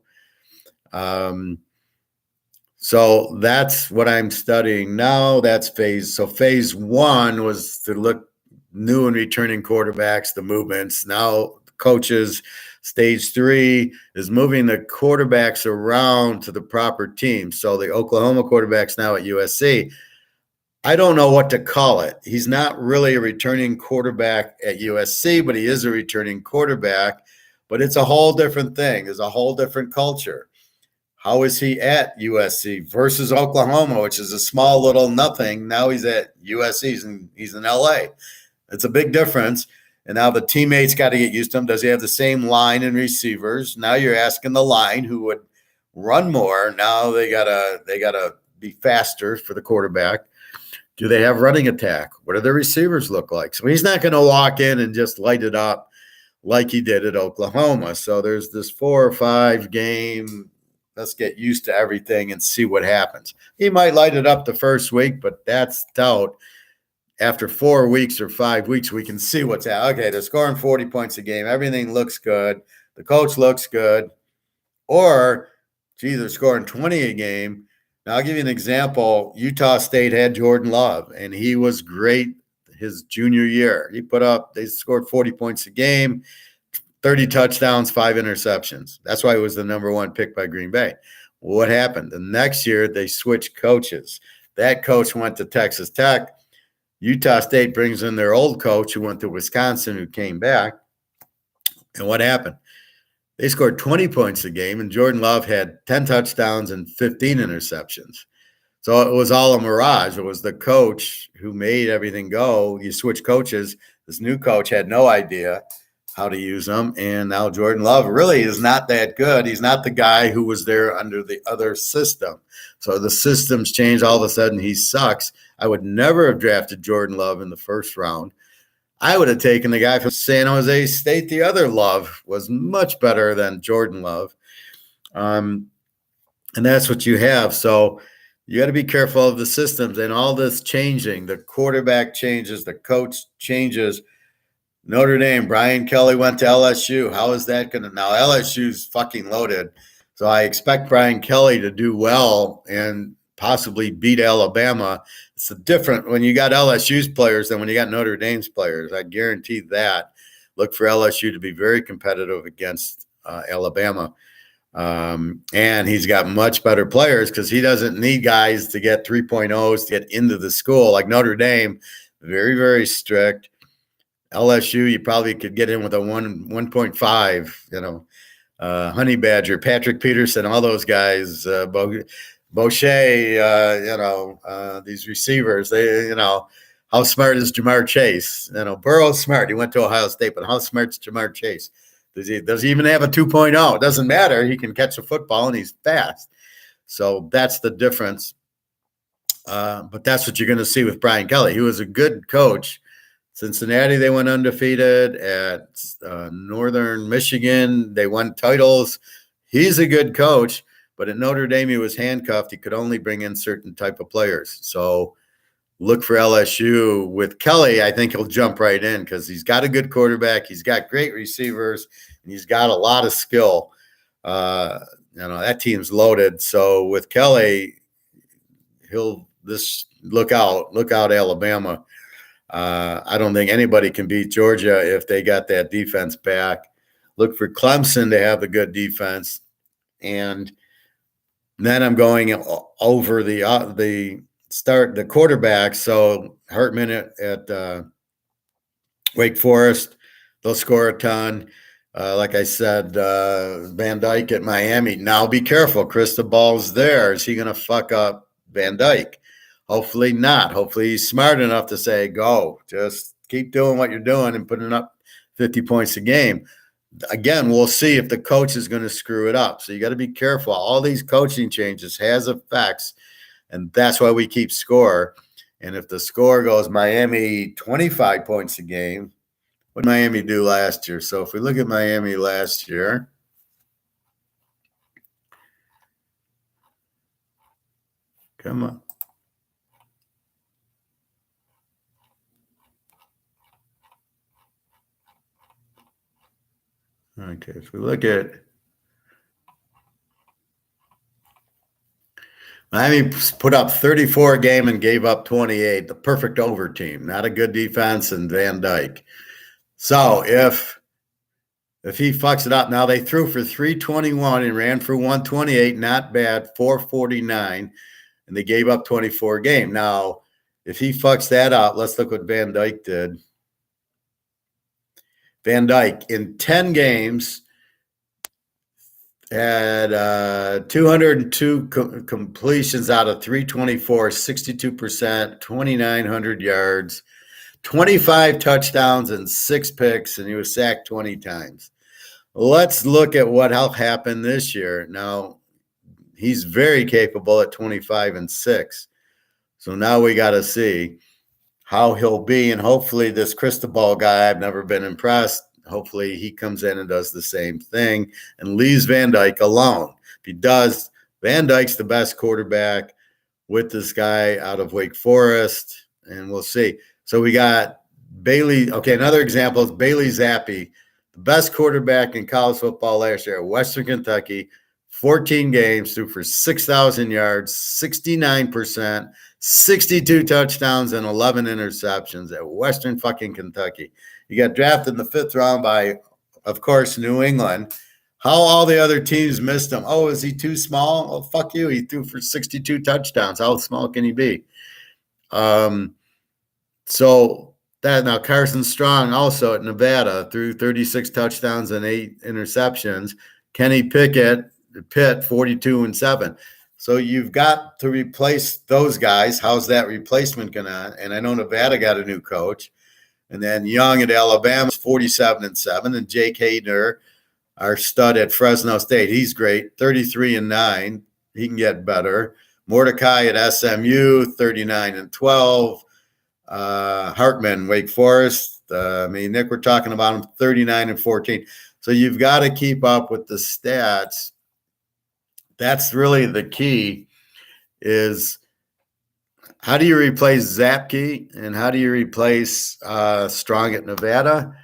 So that's what I'm studying now. That's phase. So phase 1 was to look new and returning quarterbacks, the movements. Now coaches. Stage 3 is moving the quarterbacks around to the proper team. So the Oklahoma quarterback's now at USC. I don't know what to call it. He's not really a returning quarterback at USC, but he is a returning quarterback. But it's a whole different thing. It's a whole different culture. How is he at USC versus Oklahoma, which is a small little nothing? Now he's at USC. He's in LA. It's a big difference. And now the teammates got to get used to him. Does he have the same line and receivers? Now you're asking the line who would run more. Now they gotta be faster for the quarterback. Do they have running attack? What do their receivers look like? So he's not going to walk in and just light it up like he did at Oklahoma. So there's this 4 or 5 game. Let's get used to everything and see what happens. He might light it up the first week, but that's doubt. After 4 weeks or 5 weeks, we can see what's happening. Okay, they're scoring 40 points a game. Everything looks good. The coach looks good. Or, they're scoring 20 a game. Now, I'll give you an example. Utah State had Jordan Love, and he was great his junior year. They scored 40 points a game, 30 touchdowns, 5 interceptions. That's why he was the number 1 pick by Green Bay. What happened? The next year, they switched coaches. That coach went to Texas Tech. Utah State brings in their old coach who went to Wisconsin, who came back. And what happened? They scored 20 points a game, and Jordan Love had 10 touchdowns and 15 interceptions. So it was all a mirage. It was the coach who made everything go. You switch coaches. This new coach had no idea how to use them. And now Jordan Love really is not that good. He's not the guy who was there under the other system. So the system's changed. All of a sudden, he sucks. I would never have drafted Jordan Love in the first round. I would have taken the guy from San Jose State. The other Love was much better than Jordan Love. And that's what you have. So you got to be careful of the systems and all this changing. The quarterback changes, the coach changes. Notre Dame, Brian Kelly went to LSU. How is that going to – now LSU's fucking loaded. So I expect Brian Kelly to do well and possibly beat Alabama. It's different when you got LSU's players than when you got Notre Dame's players. I guarantee that. Look for LSU to be very competitive against Alabama. And he's got much better players because he doesn't need guys to get 3.0s to get into the school. Like Notre Dame, very, very strict. LSU, you probably could get in with a 1.5, Honey Badger, Patrick Peterson, all those guys, Boucher, these receivers, how smart is Jamar Chase? Burrow's smart. He went to Ohio State, but how smart is Jamar Chase? Does he even have a 2.0? It doesn't matter. He can catch a football and he's fast. So that's the difference. But that's what you're going to see with Brian Kelly. He was a good coach. Cincinnati, they went undefeated. At Northern Michigan, they won titles. He's a good coach, but at Notre Dame, he was handcuffed. He could only bring in certain type of players. So look for LSU. With Kelly, I think he'll jump right in because he's got a good quarterback. He's got great receivers, and he's got a lot of skill. That team's loaded. So with Kelly, look out, Alabama. I don't think anybody can beat Georgia if they got that defense back. Look for Clemson to have a good defense. And then I'm going over the quarterback. So Hartman at Wake Forest, they'll score a ton. Like I said, Van Dyke at Miami. Now be careful. Cristobal's there. Is he going to fuck up Van Dyke? Hopefully not. Hopefully he's smart enough to say, go. Just keep doing what you're doing and putting up 50 points a game. Again, we'll see if the coach is going to screw it up. So you got to be careful. All these coaching changes has effects, and that's why we keep score. And if the score goes Miami 25 points a game, what did Miami do last year? So if we look at Miami last year, come on. Okay, if we look at Miami put up 34 a game and gave up 28, the perfect over team, not a good defense, and Van Dyke. So if he fucks it up, now they threw for 321 and ran for 128, not bad, 449, and they gave up 24 a game. Now, if he fucks that up, let's look what Van Dyke did. Van Dyke, in 10 games, had 202 completions out of 324, 62%, 2,900 yards, 25 touchdowns, and 6 picks, and he was sacked 20 times. Let's look at what happened this year. Now, he's very capable at 25-6. So now we got to see how he'll be, and hopefully this Cristobal guy, I've never been impressed. Hopefully he comes in and does the same thing and leaves Van Dyke alone. If he does, Van Dyke's the best quarterback with this guy out of Wake Forest, and we'll see. So we got Bailey. Okay, another example is Bailey Zappi, the best quarterback in college football last year at Western Kentucky. 14 games, threw for 6,000 yards, 69%, 62 touchdowns, and 11 interceptions at Western fucking Kentucky. He got drafted in the 5th round by, of course, New England. How all the other teams missed him. Oh, is he too small? Oh, fuck you. He threw for 62 touchdowns. How small can he be? So that now Carson Strong also at Nevada threw 36 touchdowns and 8 interceptions. Kenny Pitt, 42-7. So you've got to replace those guys. How's that replacement going to? And I know Nevada got a new coach. And then Young at Alabama is 47-7. And Jake Hayner, our stud at Fresno State, he's great, 33-9. He can get better. Mordecai at SMU, 39-12. Hartman, Wake Forest. Nick, we're talking about him, 39-14. So you've got to keep up with the stats. That's really the key, is how do you replace Zapke and how do you replace Strong at Nevada?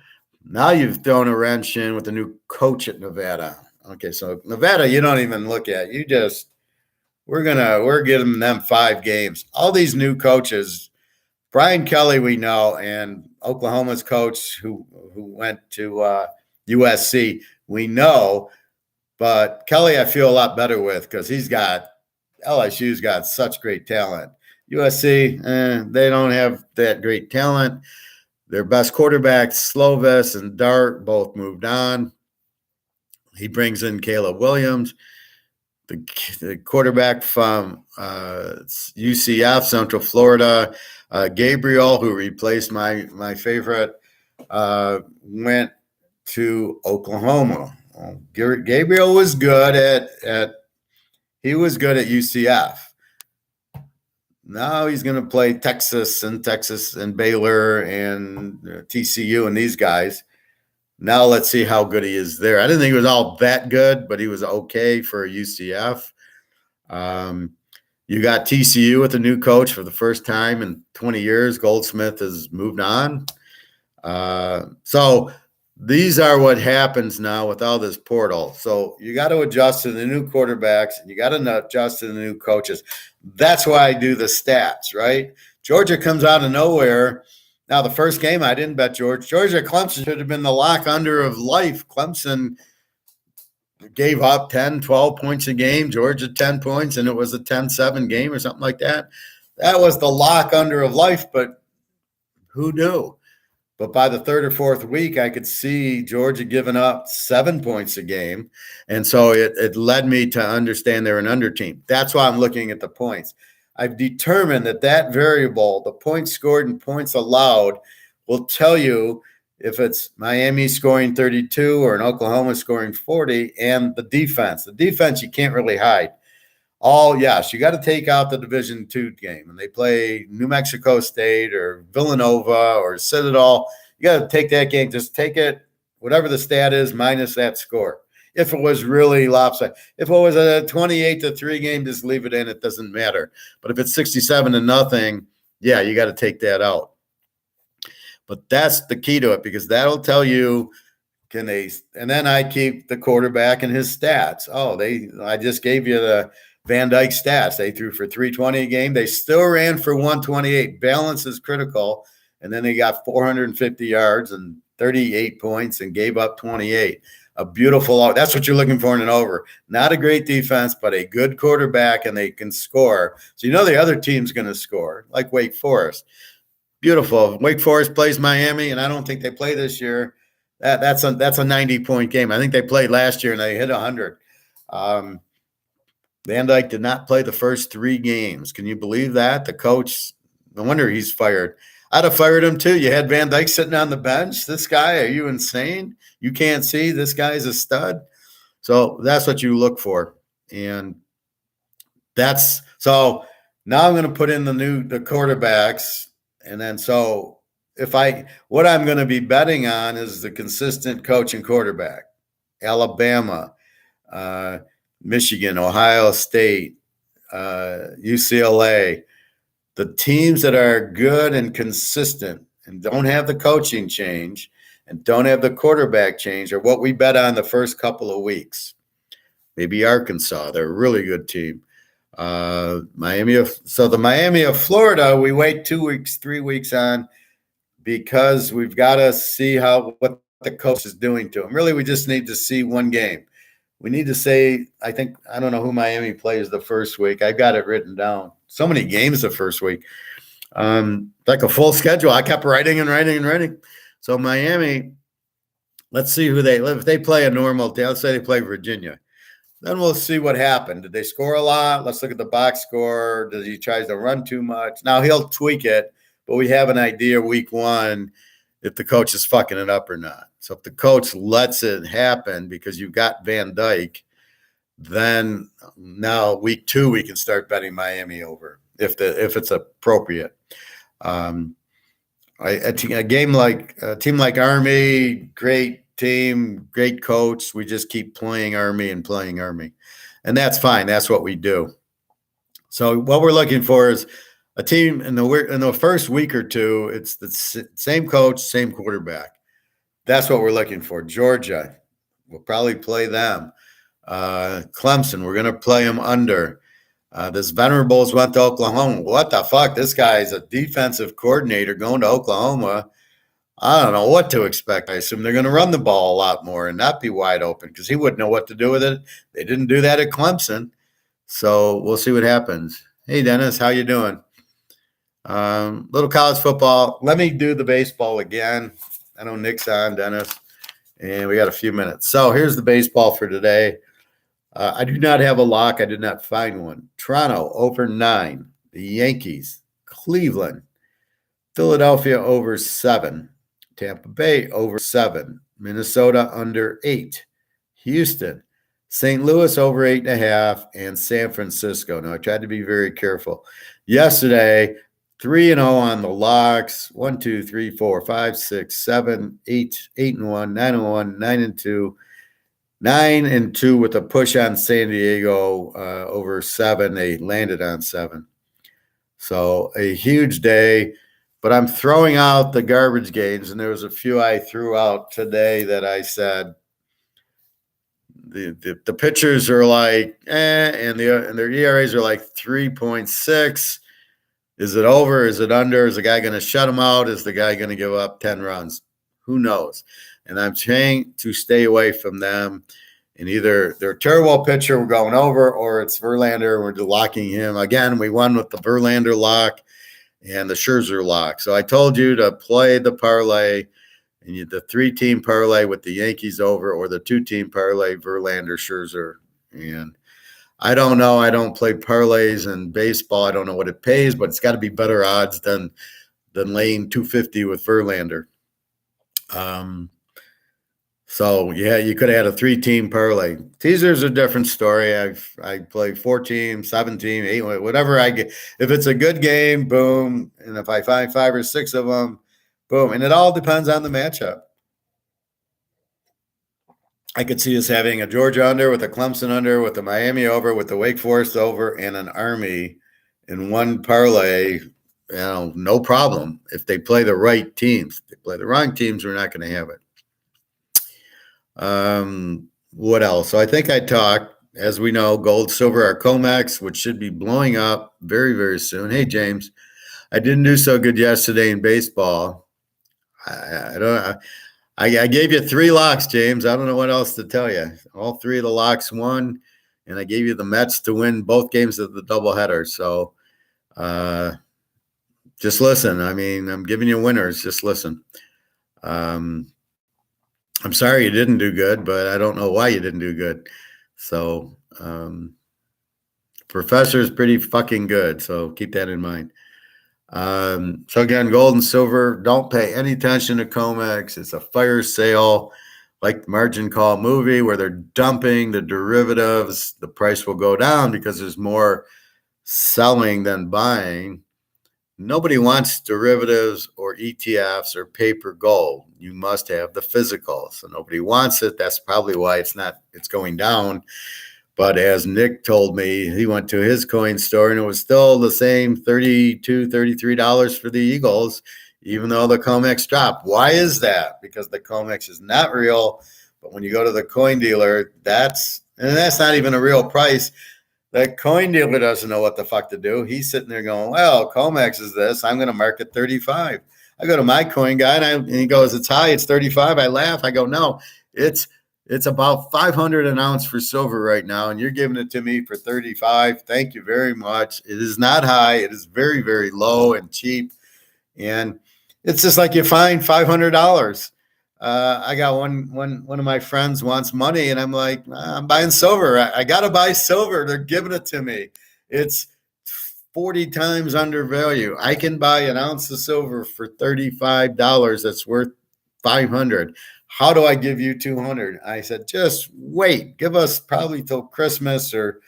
Now you've thrown a wrench in with a new coach at Nevada. Okay, so Nevada, you don't even look at. We're giving them 5 games. All these new coaches, Brian Kelly, we know, and Oklahoma's coach who went to USC, we know. But Kelly, I feel a lot better with because he's got LSU's got such great talent. USC, they don't have that great talent. Their best quarterbacks, Slovis and Dart, both moved on. He brings in Caleb Williams, the quarterback from UCF, Central Florida. Gabriel, who replaced my favorite, went to Oklahoma. Gabriel was good at UCF. Now he's going to play Texas and Baylor and TCU and these guys. Now let's see how good he is there. I didn't think he was all that good, but he was okay for UCF. You got TCU with a new coach for the first time in 20 years. Goldsmith has moved on. So these are what happens now with all this portal. So you got to adjust to the new quarterbacks, and you got to adjust to the new coaches. That's why I do the stats, right? Georgia comes out of nowhere. Now, the first game, I didn't bet Georgia. Clemson should have been the lock under of life. Clemson gave up 10, 12 points a game. Georgia 10 points, and it was a 10-7 game or something like that. That was the lock under of life, but who knew? But by the third or fourth week, I could see Georgia giving up 7 points a game. And so it led me to understand they're an under team. That's why I'm looking at the points. I've determined that variable, the points scored and points allowed, will tell you if it's Miami scoring 32 or an Oklahoma scoring 40, and the defense. The defense you can't really hide. Yes, you got to take out the Division II game, and they play New Mexico State or Villanova or Citadel. You got to take that game. Just take it, whatever the stat is, minus that score. If it was really lopsided, if it was a 28-3 game, just leave it in. It doesn't matter. But if it's 67-0, yeah, you got to take that out. But that's the key to it, because that'll tell you, can they? And then I keep the quarterback and his stats. I just gave you the Van Dyke stats. They threw for 320 a game. They still ran for 128. Balance is critical. And then they got 450 yards and 38 points and gave up 28. A beautiful, that's what you're looking for in an over. Not a great defense, but a good quarterback, and they can score. So the other team's going to score, like Wake Forest. Beautiful. Wake Forest plays Miami, and I don't think they play this year. That's a 90-point game. I think they played last year, and they hit 100. Van Dyke did not play the first 3 games. Can you believe that? The coach, no wonder he's fired. I'd have fired him too. You had Van Dyke sitting on the bench. This guy, are you insane? You can't see this guy's a stud. So that's what you look for. And so now I'm going to put in the quarterbacks. And then what I'm going to be betting on is the consistent coach and quarterback. Alabama, Michigan, Ohio State, UCLA, the teams that are good and consistent and don't have the coaching change and don't have the quarterback change are what we bet on the first couple of weeks. Maybe Arkansas, they're a really good team. The Miami of Florida, we wait 2 weeks, 3 weeks on, because we've got to see what the coach is doing to them. Really, we just need to see one game. We need to say, I don't know who Miami plays the first week. I've got it written down. So many games the first week. Like a full schedule. I kept writing. So Miami, let's see who if they play a normal, let's say they play Virginia. Then we'll see what happened. Did they score a lot? Let's look at the box score. Does he try to run too much? Now he'll tweak it, but we have an idea week 1 if the coach is fucking it up or not. So if the coach lets it happen because you've got Van Dyke, then now week 2 we can start betting Miami over if it's appropriate. A team like Army, great team, great coach. We just keep playing Army, and that's fine. That's what we do. So what we're looking for is a team in the first week or 2. It's the same coach, same quarterback. That's what we're looking for. Georgia, we'll probably play them. Clemson, we're going to play them under. This Venerables went to Oklahoma. What the fuck? This guy's a defensive coordinator going to Oklahoma. I don't know what to expect. I assume they're going to run the ball a lot more and not be wide open because he wouldn't know what to do with it. They didn't do that at Clemson. So we'll see what happens. Hey, Dennis, how you doing? Little college football. Let me do the baseball again. I know Nick's on, Dennis, and we got a few minutes. So here's the baseball for today. I do not have a lock. I did not find one. Toronto over 9. The Yankees. Cleveland. Philadelphia over 7. Tampa Bay over 7. Minnesota under 8. Houston. St. Louis over 8.5. And San Francisco. Now, I tried to be very careful. Yesterday, 3-0 on the locks. 1, 2, 3, 4, 5, 6, 7, 8, 8-1, 9-1, 9-2. 9-2 with a push on San Diego over 7. They landed on 7. So a huge day. But I'm throwing out the garbage games, and there was a few I threw out today that I said the pitchers are like and their ERAs are like 3.6. Is it over? Is it under? Is the guy going to shut them out? Is the guy going to give up 10 runs? Who knows? And I'm trying to stay away from them. And either they're a terrible pitcher, we're going over, or it's Verlander, we're locking him. Again, we won with the Verlander lock and the Scherzer lock. So I told you to play the parlay, and the 3-team parlay with the Yankees over, or the 2-team parlay, Verlander, Scherzer. And I don't know. I don't play parlays in baseball. I don't know what it pays, but it's got to be better odds than laying 250 with Verlander. So, yeah, you could have had a 3-team parlay. Teaser's a different story. I play 4-team, 7-team, 8, whatever I get. If it's a good game, boom. And if I find 5 or 6 of them, boom. And it all depends on the matchup. I could see us having a Georgia under with a Clemson under with a Miami over with the Wake Forest over and an Army in one parlay. No problem. If they play the right teams. If they play the wrong teams, we're not going to have it. What else? So I think I talked, as we know, gold, silver, our COMEX, which should be blowing up very, very soon. Hey, James, I didn't do so good yesterday in baseball. I gave you 3 locks, James. I don't know what else to tell you. All 3 of the locks won, and I gave you the Mets to win both games of the doubleheader. So just listen. I mean, I'm giving you winners. Just listen. I'm sorry you didn't do good, but I don't know why you didn't do good. So Professor's pretty fucking good, so keep that in mind. So again, gold and silver, don't pay any attention to COMEX. It's a fire sale, like the margin call movie where they're dumping the derivatives. The price will go down because there's more selling than buying. Nobody wants derivatives or ETFs or paper gold. You must have the physical. So nobody wants it. That's probably why it's going down. But as Nick told me, he went to his coin store and it was still the same $32, $33 for the Eagles, even though the COMEX dropped. Why is that? Because the COMEX is not real. But when you go to the coin dealer, that's not even a real price. That coin dealer doesn't know what the fuck to do. He's sitting there going, well, COMEX is this. I'm going to mark it 35. I go to my coin guy and he goes, it's high. It's 35. I laugh. I go, no, it's about 500 an ounce for silver right now. And you're giving it to me for 35. Thank you very much. It is not high. It is very, very low and cheap. And it's just like you find $500. I got one of my friends wants money, and I'm like, I'm buying silver. I got to buy silver. They're giving it to me. It's 40 times under value. I can buy an ounce of silver for $35. That's worth $500. How do I give you $200? I said, just wait. Give us probably till Christmas or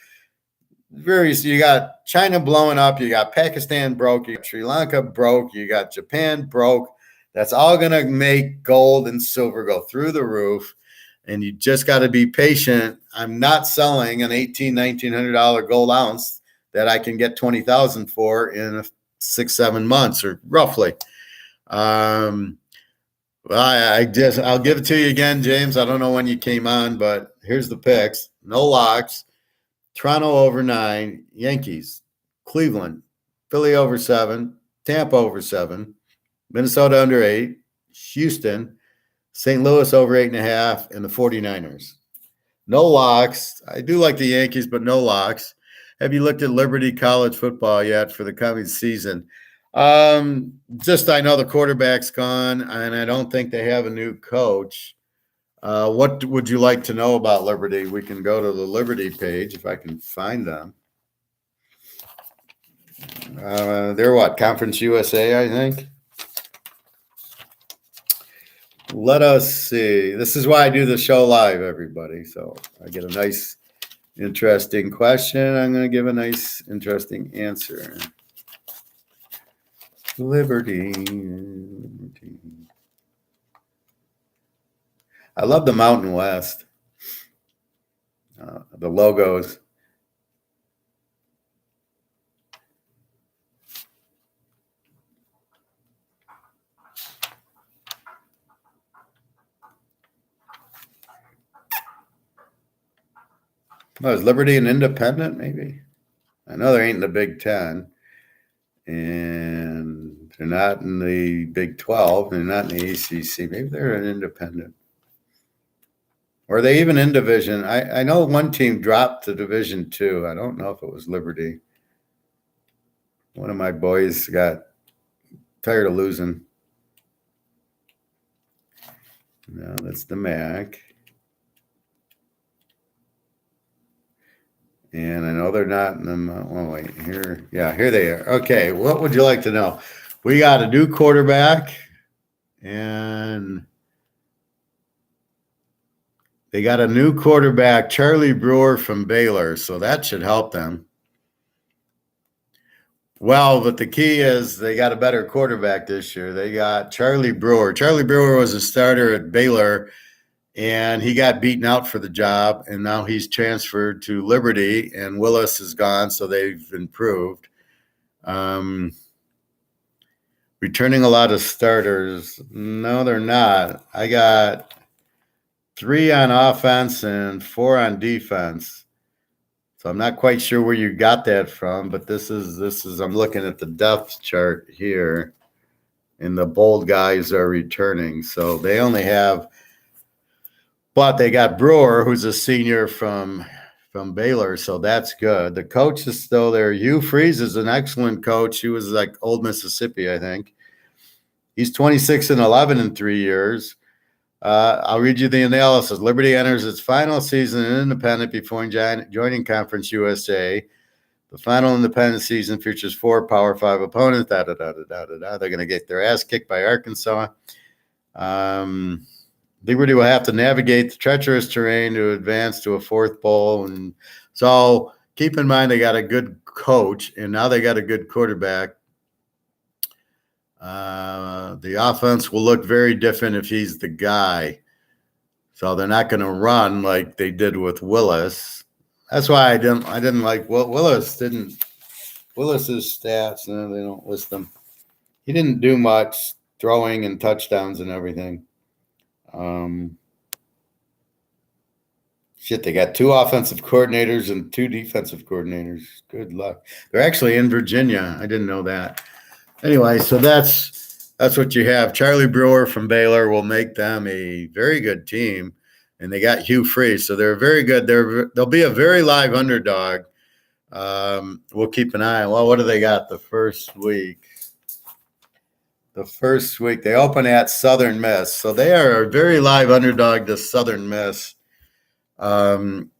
you got China blowing up. You got Pakistan broke. You got Sri Lanka broke. You got Japan broke. That's all going to make gold and silver go through the roof. And you just got to be patient. I'm not selling an $1,800, $1,900 gold ounce that I can get $20,000 for in 6-7 months or roughly. Well, I'll give it to you again, James. I don't know when you came on, but here's the picks. No locks. Toronto over 9. Yankees. Cleveland. Philly over 7. Tampa over 7. Minnesota under 8. Houston. St. Louis over 8.5. And the 49ers. No locks. I do like the Yankees, but no locks. Have you looked at Liberty College football yet for the coming season? Just I know the quarterback's gone, and I don't think they have a new coach. What would you like to know about Liberty? We can go to the Liberty page if I can find them. They're what? Conference USA, I think. Let us see. This is why I do the show live, everybody. So I get a nice, interesting question. I'm going to give a nice, interesting answer. Liberty. I love the Mountain West. The logos. Oh, is Liberty an independent, maybe? I know they ain't in the Big Ten. And they're not in the Big 12. They're not in the ACC. Maybe they're an independent. Or are they even in Division? I know one team dropped to Division 2. I don't know if it was Liberty. One of my boys got tired of losing. No, that's the MAC. And I know they're not in the, oh, wait, here. Yeah, here they are. Okay, what would you like to know? We got a new quarterback, and they got a new quarterback, Charlie Brewer from Baylor, so that should help them. Well, but the key is they got a better quarterback this year. They got Charlie Brewer. Charlie Brewer was a starter at Baylor, and he got beaten out for the job, and now he's transferred to Liberty, and Willis is gone, so they've improved. Returning a lot of starters. No, they're not. I got 3 on offense and 4 on defense. So I'm not quite sure where you got that from, but this is I'm looking at the depth chart here, and the bold guys are returning. So they only have, but they got Brewer, who's a senior from Baylor, so that's good. The coach is still there. Hugh Freeze is an excellent coach. He was like Old Mississippi, I think. He's 26-11 in 3 years. I'll read you the analysis. Liberty enters its final season in independent before joining Conference USA. The final independent season features 4 Power 5 opponents. They're going to get their ass kicked by Arkansas. Liberty will have to navigate the treacherous terrain to advance to a 4th bowl. And so keep in mind they got a good coach, and now they got a good quarterback. The offense will look very different if he's the guy. So they're not going to run like they did with Willis. That's why I didn't like Willis's stats. No, they don't list them. He didn't do much throwing and touchdowns and everything. They got 2 offensive coordinators and 2 defensive coordinators. Good luck. They're actually in Virginia. I didn't know that. Anyway, so that's what you have. Charlie Brewer from Baylor will make them a very good team, and they got Hugh Freeze, so they're very good. They'll be a very live underdog. We'll keep an eye on. Well, what do they got the first week? The first week they open at Southern Miss, so they are a very live underdog to Southern Miss. Again,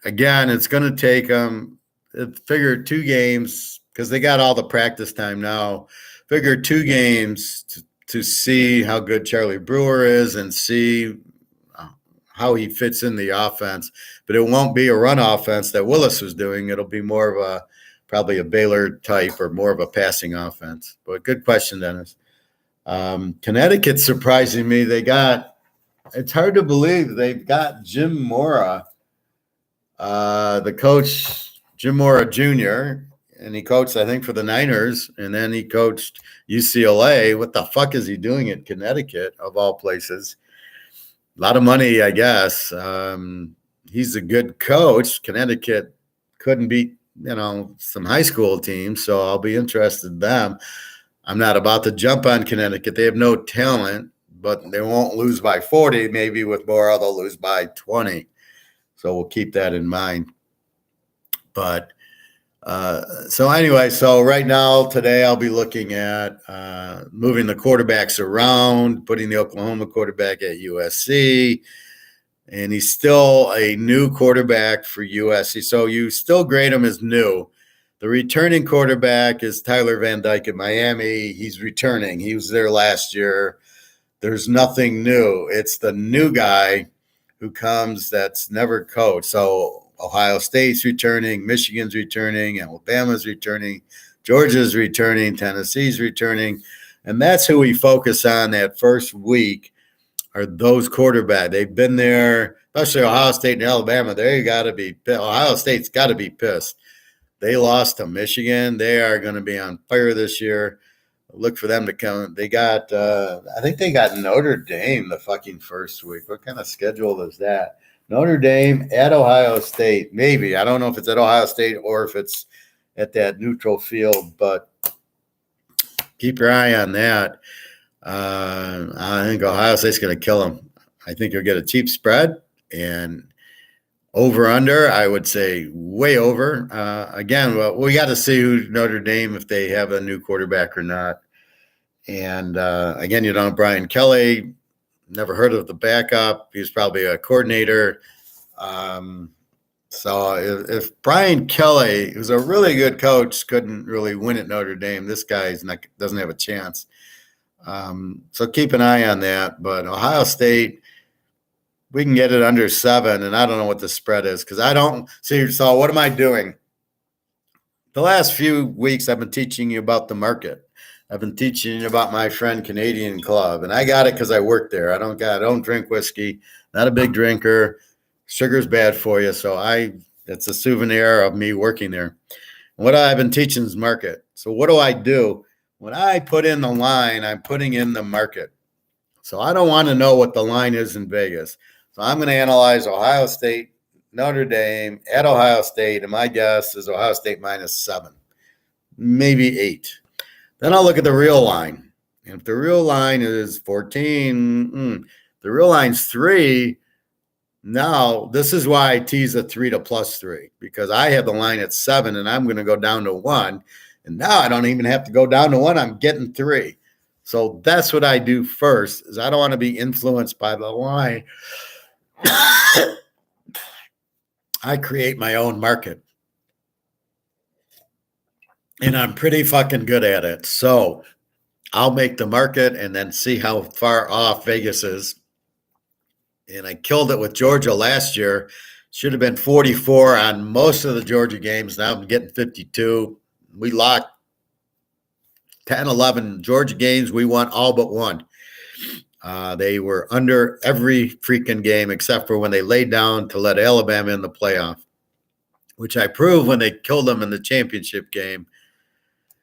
it's going to take them. Figure 2 games. Because they got all the practice time now. Figure 2 games to see how good Charlie Brewer is and see how he fits in the offense. But it won't be a run offense that Willis was doing. It'll be more of probably a Baylor type or more of a passing offense. But good question, Dennis. Connecticut's surprising me. It's hard to believe they've got Jim Mora, the coach, Jim Mora Jr., and he coached, I think, for the Niners, and then he coached UCLA. What the fuck is he doing at Connecticut, of all places? A lot of money, I guess. he's a good coach. Connecticut couldn't beat, some high school teams, so I'll be interested in them. I'm not about to jump on Connecticut. They have no talent, but they won't lose by 40. Maybe with Morrow, they'll lose by 20. So we'll keep that in mind. But so anyway, so right now, today, I'll be looking at moving the quarterbacks around, putting the Oklahoma quarterback at USC. And he's still a new quarterback for USC. So you still grade him as new. The returning quarterback is Tyler Van Dyke at Miami. He's returning. He was there last year. There's nothing new. It's the new guy who comes that's never coached. So Ohio State's returning, Michigan's returning, Alabama's returning, Georgia's returning, Tennessee's returning. And that's who we focus on that first week are those quarterbacks. They've been there, especially Ohio State and Alabama. Ohio State's got to be pissed. They lost to Michigan. They are going to be on fire this year. Look for them to come. They got, I think they got Notre Dame the fucking first week. What kind of schedule is that? Notre Dame at Ohio State. Maybe. I don't know if it's at Ohio State or if it's at that neutral field, but keep your eye on that. I think Ohio State's going to kill them. I think you'll get a cheap spread and over under. I would say way over. Again, well, we got to see who Notre Dame if they have a new quarterback or not. And again, you don't have Brian Kelly. Never heard of the backup. He's probably a coordinator. So if Brian Kelly, who's a really good coach, couldn't really win at Notre Dame, this guy doesn't have a chance. So keep an eye on that. But Ohio State, we can get it under 7, and I don't know what the spread is because I don't see. So what am I doing? The last few weeks, I've been teaching you about the market. I've been teaching you about my friend Canadian Club, and I got it because I work there. I don't drink whiskey. Not a big drinker. Sugar's bad for you, so it's a souvenir of me working there. And what I've been teaching is market. So what do I do? When I put in the line, I'm putting in the market. So I don't want to know what the line is in Vegas. So I'm going to analyze Ohio State, Notre Dame at Ohio State, and my guess is Ohio State -7, maybe 8. Then I'll look at the real line. And if the real line is 14, the real line's 3. Now, this is why I tease a 3 to +3, because I have the line at 7 and I'm going to go down to 1. And now I don't even have to go down to 1. I'm getting 3. So that's what I do first, is I don't want to be influenced by the line. I create my own market. And I'm pretty fucking good at it. So I'll make the market and then see how far off Vegas is. And I killed it with Georgia last year. Should have been 44 on most of the Georgia games. Now I'm getting 52. We locked 10, 11 Georgia games. We won all but one. They were under every freaking game except for when they laid down to let Alabama in the playoff, which I proved when they killed them in the championship game.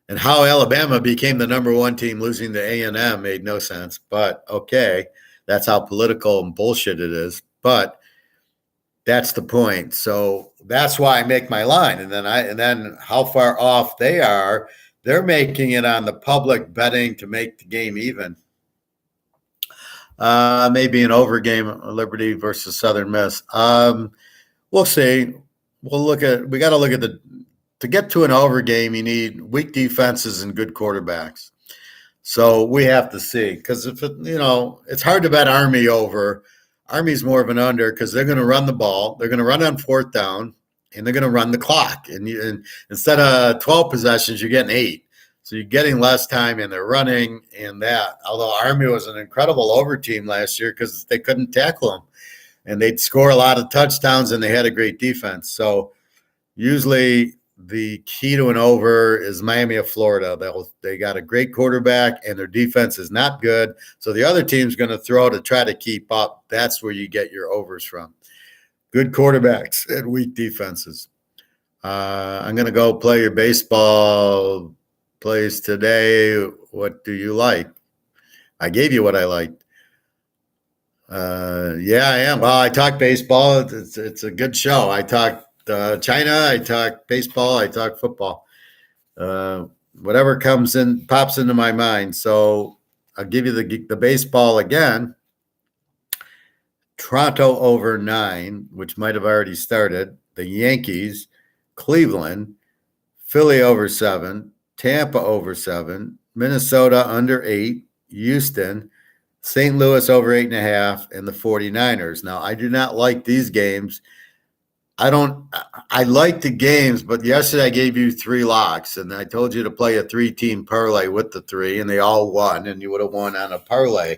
And how Alabama became the number 1 team losing to A&M made no sense. But, okay, that's how political and bullshit it is. But that's the point. So that's why I make my line. And then how far off they are, they're making it on the public betting to make the game even. Maybe an over game, Liberty versus Southern Miss. We'll see. We got to look at to get to an over game, you need weak defenses and good quarterbacks. So we have to see, because it's hard to bet Army over. Army's more of an under because they're going to run the ball. They're going to run on 4th down, and they're going to run the clock. And instead of 12 possessions, you're getting 8. So you're getting less time, and they're running and that. Although Army was an incredible over team last year because they couldn't tackle them. And they'd score a lot of touchdowns, and they had a great defense. So usually the key to an over is Miami of Florida. They got a great quarterback, and their defense is not good. So the other team's going to throw to try to keep up. That's where you get your overs from. Good quarterbacks and weak defenses. I'm going to go play your baseball plays today. What do you like? I gave you what I liked. Yeah, I am. Well, I talk baseball. It's a good show. I talk China. I talk baseball. I talk football. Uh, Whatever comes in pops into my mind. So I'll give you the baseball again. Toronto over 9, which might have already started. The Yankees, Cleveland, Philly over 7, Tampa over 7, Minnesota under 8, Houston, St. Louis over 8.5, and the 49ers. Now, I do not like these games. I don't, I like the games, but yesterday I gave you 3 locks, and I told you to play a 3-team parlay with the 3, and they all won, and you would have won on a parlay.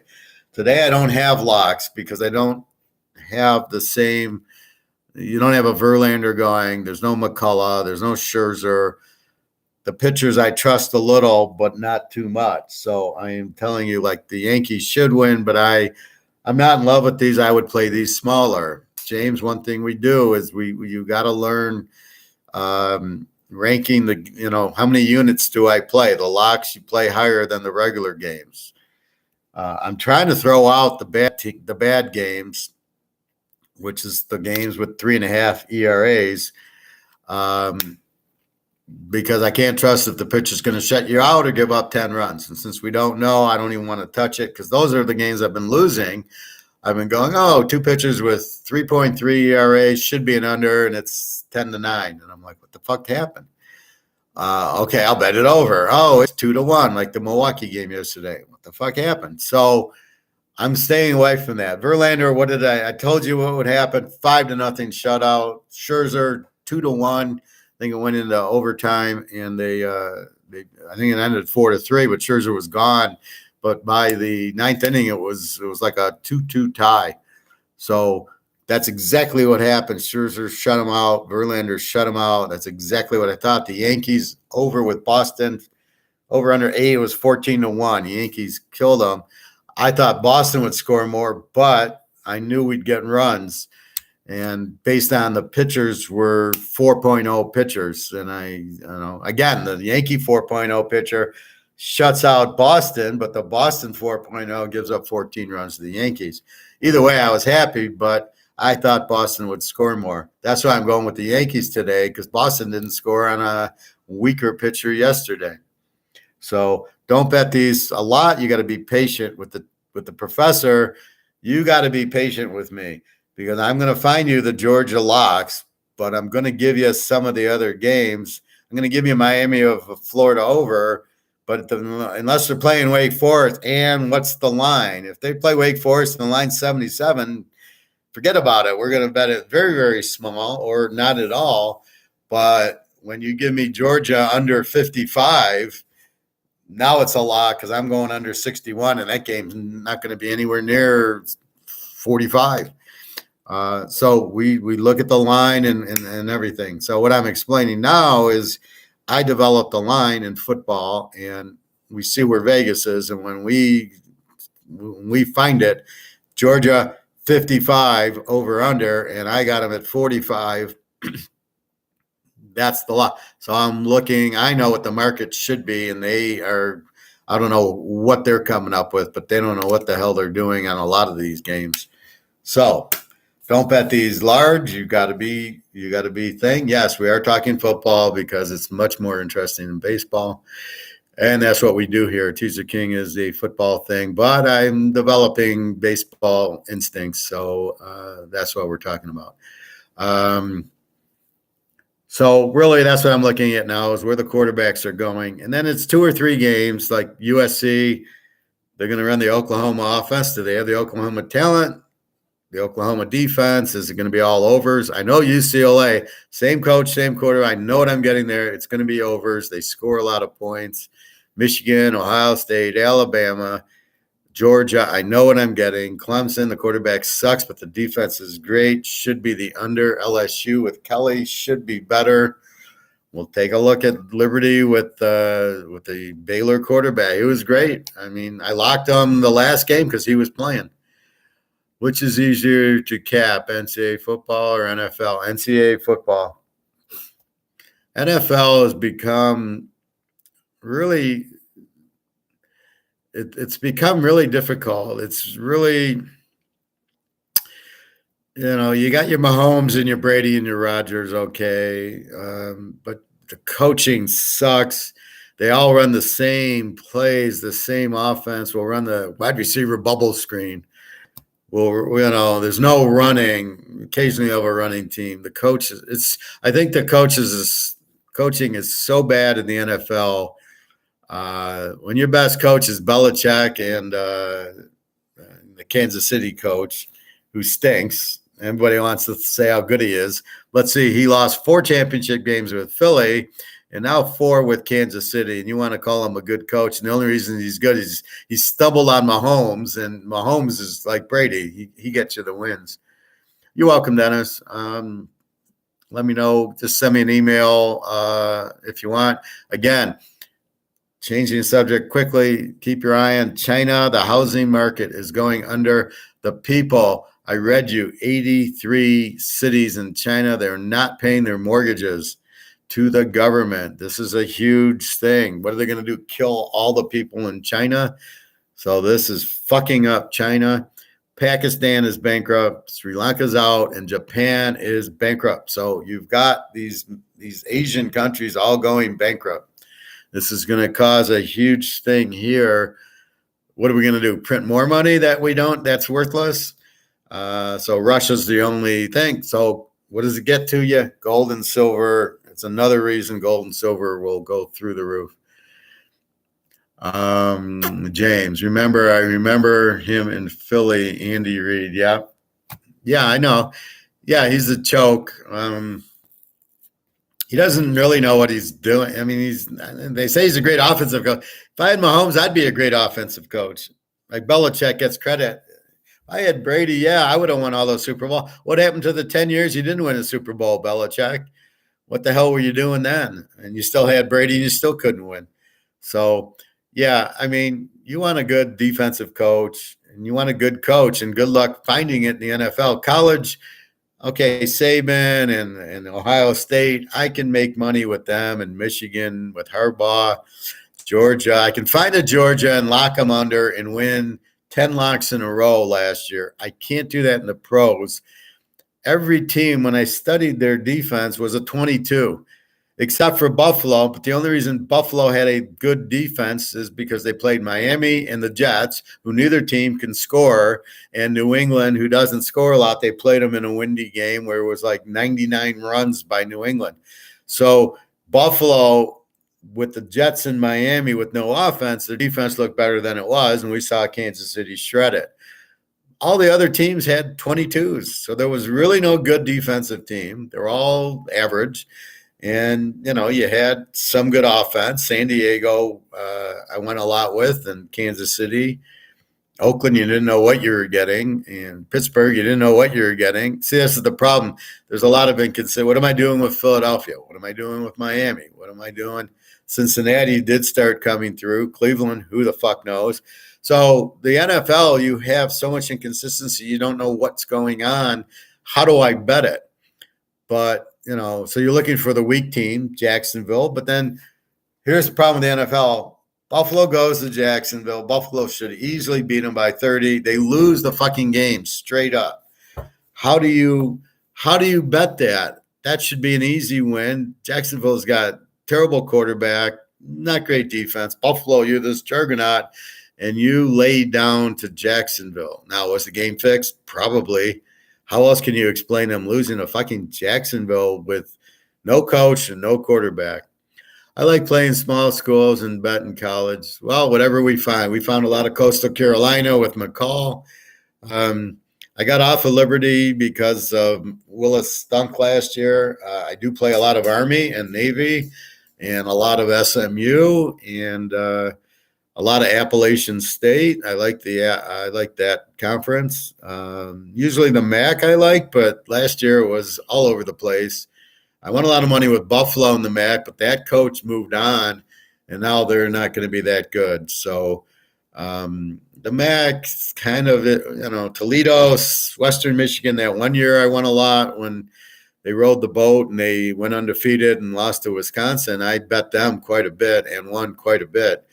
Today I don't have locks because I don't have the same. You don't have a Verlander going. There's no McCullough. There's no Scherzer. The pitchers I trust a little, but not too much. So I am telling you, like the Yankees should win, but I'm not in love with these. I would play these smaller. James, one thing we do is you got to learn ranking how many units do I play? The locks you play higher than the regular games. I'm trying to throw out the bad games, which is the games with 3.5 ERAs, because I can't trust if the pitcher's going to shut you out or give up 10 runs. And since we don't know, I don't even want to touch it because those are the games I've been losing. I've been going, 2 pitchers with 3.3 ERAs should be an under, and it's 10-9. And I'm like, what the fuck happened? Okay, I'll bet it over. Oh, it's 2-1, like the Milwaukee game yesterday. What the fuck happened? So I'm staying away from that. Verlander, what did I told you what would happen? 5-0 shutout. Scherzer 2-1. I think it went into overtime, and they I think it ended 4-3, but Scherzer was gone. But by the 9th inning, it was like a 2-2 tie. So that's exactly what happened. Scherzer shut him out. Verlander shut him out. That's exactly what I thought. The Yankees over with Boston. Over under 8 was 14-1. The Yankees killed them. I thought Boston would score more, but I knew we'd get runs. And based on the pitchers were 4.0 pitchers. And again, the Yankee 4.0 pitcher shuts out Boston, but the Boston 4.0 gives up 14 runs to the Yankees. Either way, I was happy, but I thought Boston would score more. That's why I'm going with the Yankees today, because Boston didn't score on a weaker pitcher yesterday. So don't bet these a lot. You got to be patient with the professor. You got to be patient with me, because I'm going to find you the Georgia locks, but I'm going to give you some of the other games. I'm going to give you Miami of Florida over, but unless they're playing Wake Forest, and what's the line? If they play Wake Forest and the line's 77, forget about it. We're going to bet it very, very small or not at all. But when you give me Georgia under 55, now it's a lot because I'm going under 61, and that game's not going to be anywhere near 45. So we look at the line and everything. So what I'm explaining now is I developed a line in football, and we see where Vegas is. And when we find it, Georgia 55 over under, and I got them at 45. That's the lot. So I'm looking, I know what the market should be, and I don't know what they're coming up with, but they don't know what the hell they're doing on a lot of these games. So don't bet these large. You got to be thing. Yes, we are talking football because it's much more interesting than baseball. And that's what we do here. Teaser King is a football thing, but I'm developing baseball instincts. So that's what we're talking about. So really, that's what I'm looking at now is where the quarterbacks are going. And then it's 2 or 3 games like USC. They're going to run the Oklahoma offense. Do they have the Oklahoma talent? The Oklahoma defense, is it going to be all overs? I know UCLA, same coach, same quarter. I know what I'm getting there. It's going to be overs. They score a lot of points. Michigan, Ohio State, Alabama, Georgia, I know what I'm getting. Clemson, the quarterback sucks, but the defense is great. Should be the under. LSU with Kelly should be better. We'll take a look at Liberty with the Baylor quarterback. He was great. I mean, I locked him the last game because he was playing. Which is easier to cap, NCAA football or NFL? NCAA football. NFL has become really it's become really difficult. It's really You got your Mahomes and your Brady and your Rodgers, okay, but the coaching sucks. They all run the same plays, the same offense. We'll run the wide receiver bubble screen. Well, there's no running. Occasionally, you have a running team. The coach, I think the coaching is so bad in the NFL. When your best coach is Belichick and the Kansas City coach, who stinks. Everybody wants to say how good he is. Let's see, he lost 4 championship games with Philly and now 4 with Kansas City. And you want to call him a good coach. And the only reason he's good is he stumbled on Mahomes, and Mahomes is like Brady. He gets you the wins. You're welcome, Dennis. Let me know. Just send me an email if you want. Again, changing the subject quickly, keep your eye on China. The housing market is going under. The people, I read you, 83 cities in China, they're not paying their mortgages to the government. This is a huge thing. What are they going to do? Kill all the people in China? So this is fucking up China. Pakistan is bankrupt, Sri Lanka's out, and Japan is bankrupt. So you've got these Asian countries all going bankrupt. This is going to cause a huge thing here. What are we going to do? Print more money that's worthless? So Russia's the only thing. So what does it get to you? Gold and silver. It's another reason gold and silver will go through the roof. James, I remember him in Philly, Andy Reid. Yeah. Yeah, I know. Yeah, he's a choke. He doesn't really know what he's doing. I mean, they say he's a great offensive coach. If I had Mahomes, I'd be a great offensive coach. Like Belichick gets credit. If I had Brady, yeah, I would have won all those Super Bowl. What happened to the 10 years you didn't win a Super Bowl, Belichick? What the hell were you doing then? And you still had Brady and you still couldn't win. So, yeah, I mean, you want a good defensive coach and you want a good coach, and good luck finding it in the NFL. College, okay, Saban and Ohio State, I can make money with them, and Michigan with Harbaugh, Georgia. I can find a Georgia and lock them under and win 10 locks in a row last year. I can't do that in the pros. Every team, when I studied their defense, was a 22, except for Buffalo. But the only reason Buffalo had a good defense is because they played Miami and the Jets, who neither team can score, and New England, who doesn't score a lot. They played them in a windy game where it was like 99 runs by New England. So Buffalo, with the Jets in Miami with no offense, their defense looked better than it was, and we saw Kansas City shred it. All the other teams had 22s, so there was really no good defensive team. They were all average. And, you had some good offense. San Diego, I went a lot with, and Kansas City. Oakland, you didn't know what you were getting. And Pittsburgh, you didn't know what you were getting. See, this is the problem. There's a lot of inconsistency. What am I doing with Philadelphia? What am I doing with Miami? What am I doing? Cincinnati did start coming through. Cleveland, who the fuck knows? So the NFL, you have so much inconsistency. You don't know what's going on. How do I bet it? But, so you're looking for the weak team, Jacksonville. But then here's the problem with the NFL. Buffalo goes to Jacksonville. Buffalo should easily beat them by 30. They lose the fucking game straight up. How do you bet that? That should be an easy win. Jacksonville's got terrible quarterback, not great defense. Buffalo, you're this juggernaut, and you laid down to Jacksonville. Now, was the game fixed? Probably. How else can you explain them losing to fucking Jacksonville with no coach and no quarterback? I like playing small schools and betting college. Well, whatever we find. We found a lot of Coastal Carolina with McCall. I got off of Liberty because Willis stunk last year. I do play a lot of Army and Navy and a lot of SMU and a lot of Appalachian State. I like that conference. Usually the MAC I like, but last year it was all over the place. I won a lot of money with Buffalo in the MAC, but that coach moved on, and now they're not going to be that good. So the MAC's kind of, Toledo, Western Michigan. That one year I won a lot when they rode the boat and they went undefeated and lost to Wisconsin. I bet them quite a bit and won quite a bit.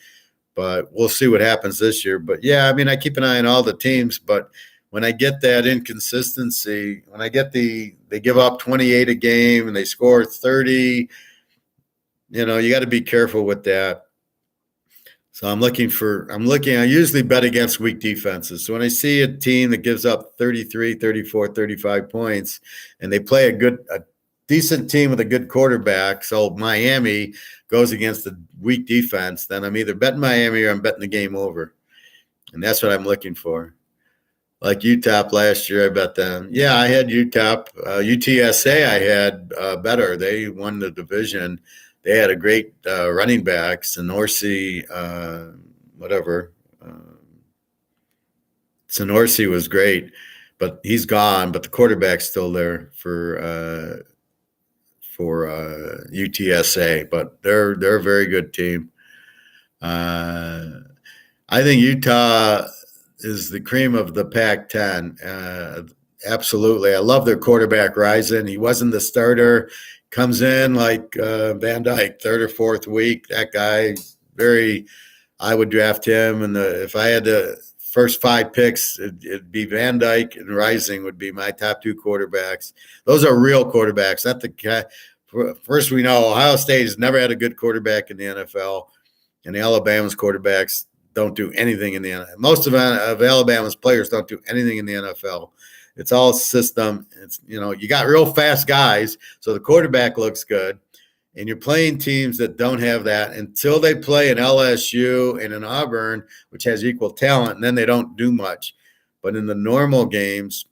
But we'll see what happens this year. But, yeah, I mean, I keep an eye on all the teams. But when I get that inconsistency, when I get they give up 28 a game and they score 30, you got to be careful with that. So I usually bet against weak defenses. So when I see a team that gives up 33, 34, 35 points and they play a decent team with a good quarterback, so Miami goes against a weak defense, then I'm either betting Miami or I'm betting the game over. And that's what I'm looking for. Like UTEP last year, I bet them. Yeah, I had UTEP. UTSA I had better. They won the division. They had a great running back, Sonorsey, whatever. Sonorsey was great, but he's gone. But the quarterback's still there for UTSA. But they're a very good team. I think Utah is the cream of the Pac-10. Absolutely. I love their quarterback, Rison. He wasn't the starter. Comes in like Van Dyke, third or fourth week. That guy, I would draft him. And if I had the first 5 picks, it'd be Van Dyke and Rising would be my top 2 quarterbacks. Those are real quarterbacks, not the guy. First, we know Ohio State has never had a good quarterback in the NFL, and the Alabama's quarterbacks don't do anything in the NFL. Most of Alabama's players don't do anything in the NFL. It's all system. It's you got real fast guys, so the quarterback looks good, and you're playing teams that don't have that until they play an LSU and an Auburn, which has equal talent, and then they don't do much. But in the normal games,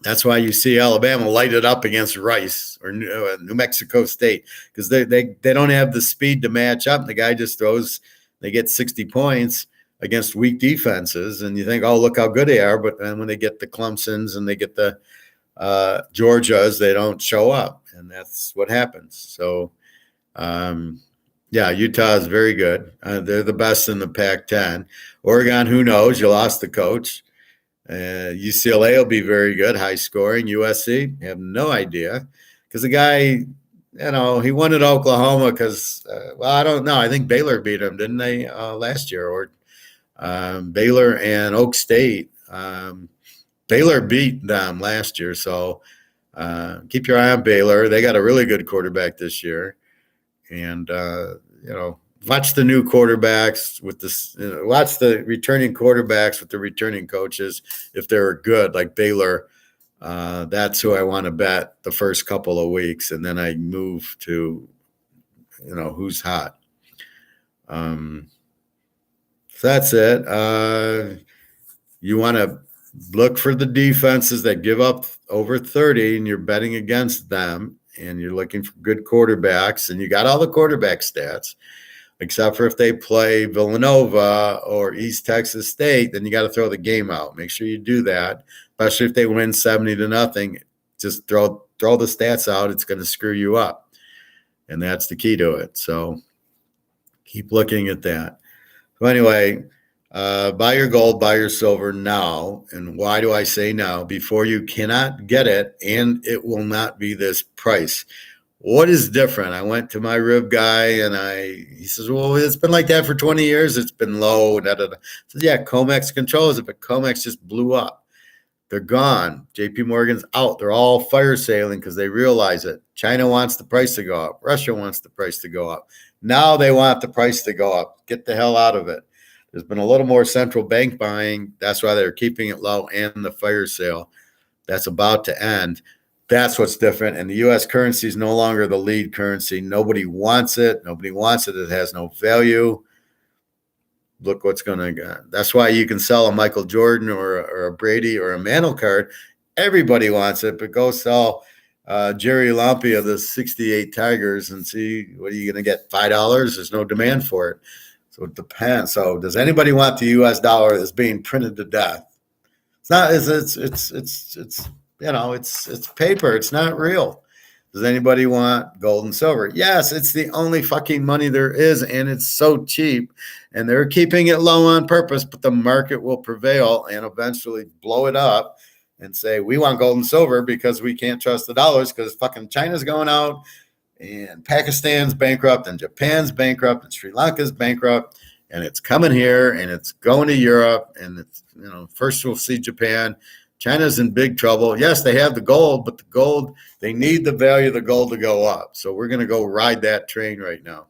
that's why you see Alabama light it up against Rice or New Mexico State, because they don't have the speed to match up. The guy just throws. They get 60 points against weak defenses, and you think, oh, look how good they are. But then when they get the Clemsons and they get the Georgias, they don't show up, and that's what happens. So, Utah is very good. They're the best in the Pac-10. Oregon, who knows? You lost the coach. UCLA will be very good, high scoring. USC, I have no idea, because the guy – he won at Oklahoma because, I don't know. I think Baylor beat him, didn't they, last year? Or Baylor and Oak State. Baylor beat them last year, so keep your eye on Baylor. They got a really good quarterback this year. And, watch the new quarterbacks with this. Watch the returning quarterbacks with the returning coaches if they're good, like Baylor. That's who I want to bet the first couple of weeks, and then I move to, who's hot. So that's it. You want to look for the defenses that give up over 30, and you're betting against them, and you're looking for good quarterbacks, and you got all the quarterback stats, except for if they play Villanova or East Texas State, then you got to throw the game out. Make sure you do that. Especially if they win 70-0, just throw the stats out. It's going to screw you up, and that's the key to it. So keep looking at that. So anyway, buy your gold, buy your silver now. And why do I say now? Before you cannot get it, and it will not be this price. What is different? I went to my rib guy, and he says, well, it's been like that for 20 years. It's been low. I said, yeah, Comex controls it, but Comex just blew up. They're gone. JP Morgan's out. They're all fire sailing because they realize it. China wants the price to go up. Russia wants the price to go up. Now they want the price to go up. Get the hell out of it. There's been a little more central bank buying. That's why they're keeping it low, and the fire sale. That's about to end. That's what's different. And the U.S. currency is no longer the lead currency. Nobody wants it. Nobody wants it. It has no value. Look what's going to go. That's why you can sell a Michael Jordan or a Brady or a Mantle card. Everybody wants it, but go sell Jerry Lumpy of the 68 Tigers and see what are you going to get, $5? There's no demand for it. So it depends. So does anybody want the U.S. dollar that's being printed to death? It's not. It's paper. It's not real. Does anybody want gold and silver? Yes, it's the only fucking money there is, and it's so cheap. And they're keeping it low on purpose, but the market will prevail and eventually blow it up and say, we want gold and silver because we can't trust the dollars because fucking China's going out and Pakistan's bankrupt and Japan's bankrupt and Sri Lanka's bankrupt. and it's coming here, and it's going to Europe, and it's, first we'll see Japan. China's in big trouble. Yes, they have the gold, but the gold, they need the value of the gold to go up. So we're going to go ride that train right now.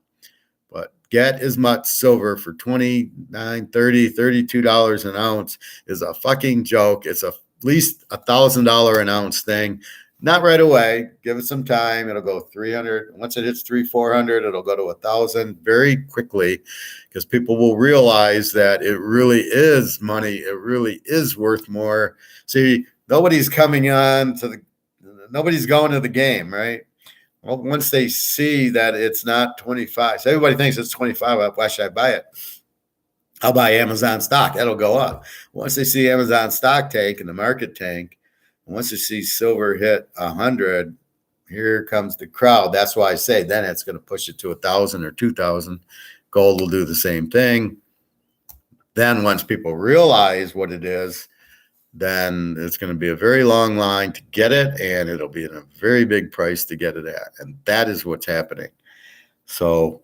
But get as much silver for $29, $30, $32 an ounce is a fucking joke. It's at least $1,000 an ounce thing. Not right away. Give it some time. It'll go 300. Once it hits 400, it'll go to 1,000 very quickly, because people will realize that it really is money. It really is worth more. See, nobody's going to the game, right? Well, once they see that it's not 25, so everybody thinks it's 25. Why should I buy it? I'll buy Amazon stock. That'll go up. Once they see Amazon stock tank and the market tank, once you see silver hit 100, here comes the crowd. That's why I say then it's going to push it to 1,000 or 2,000. Gold will do the same thing. Then once people realize what it is, then it's going to be a very long line to get it, and it'll be in a very big price to get it at. And that is what's happening. So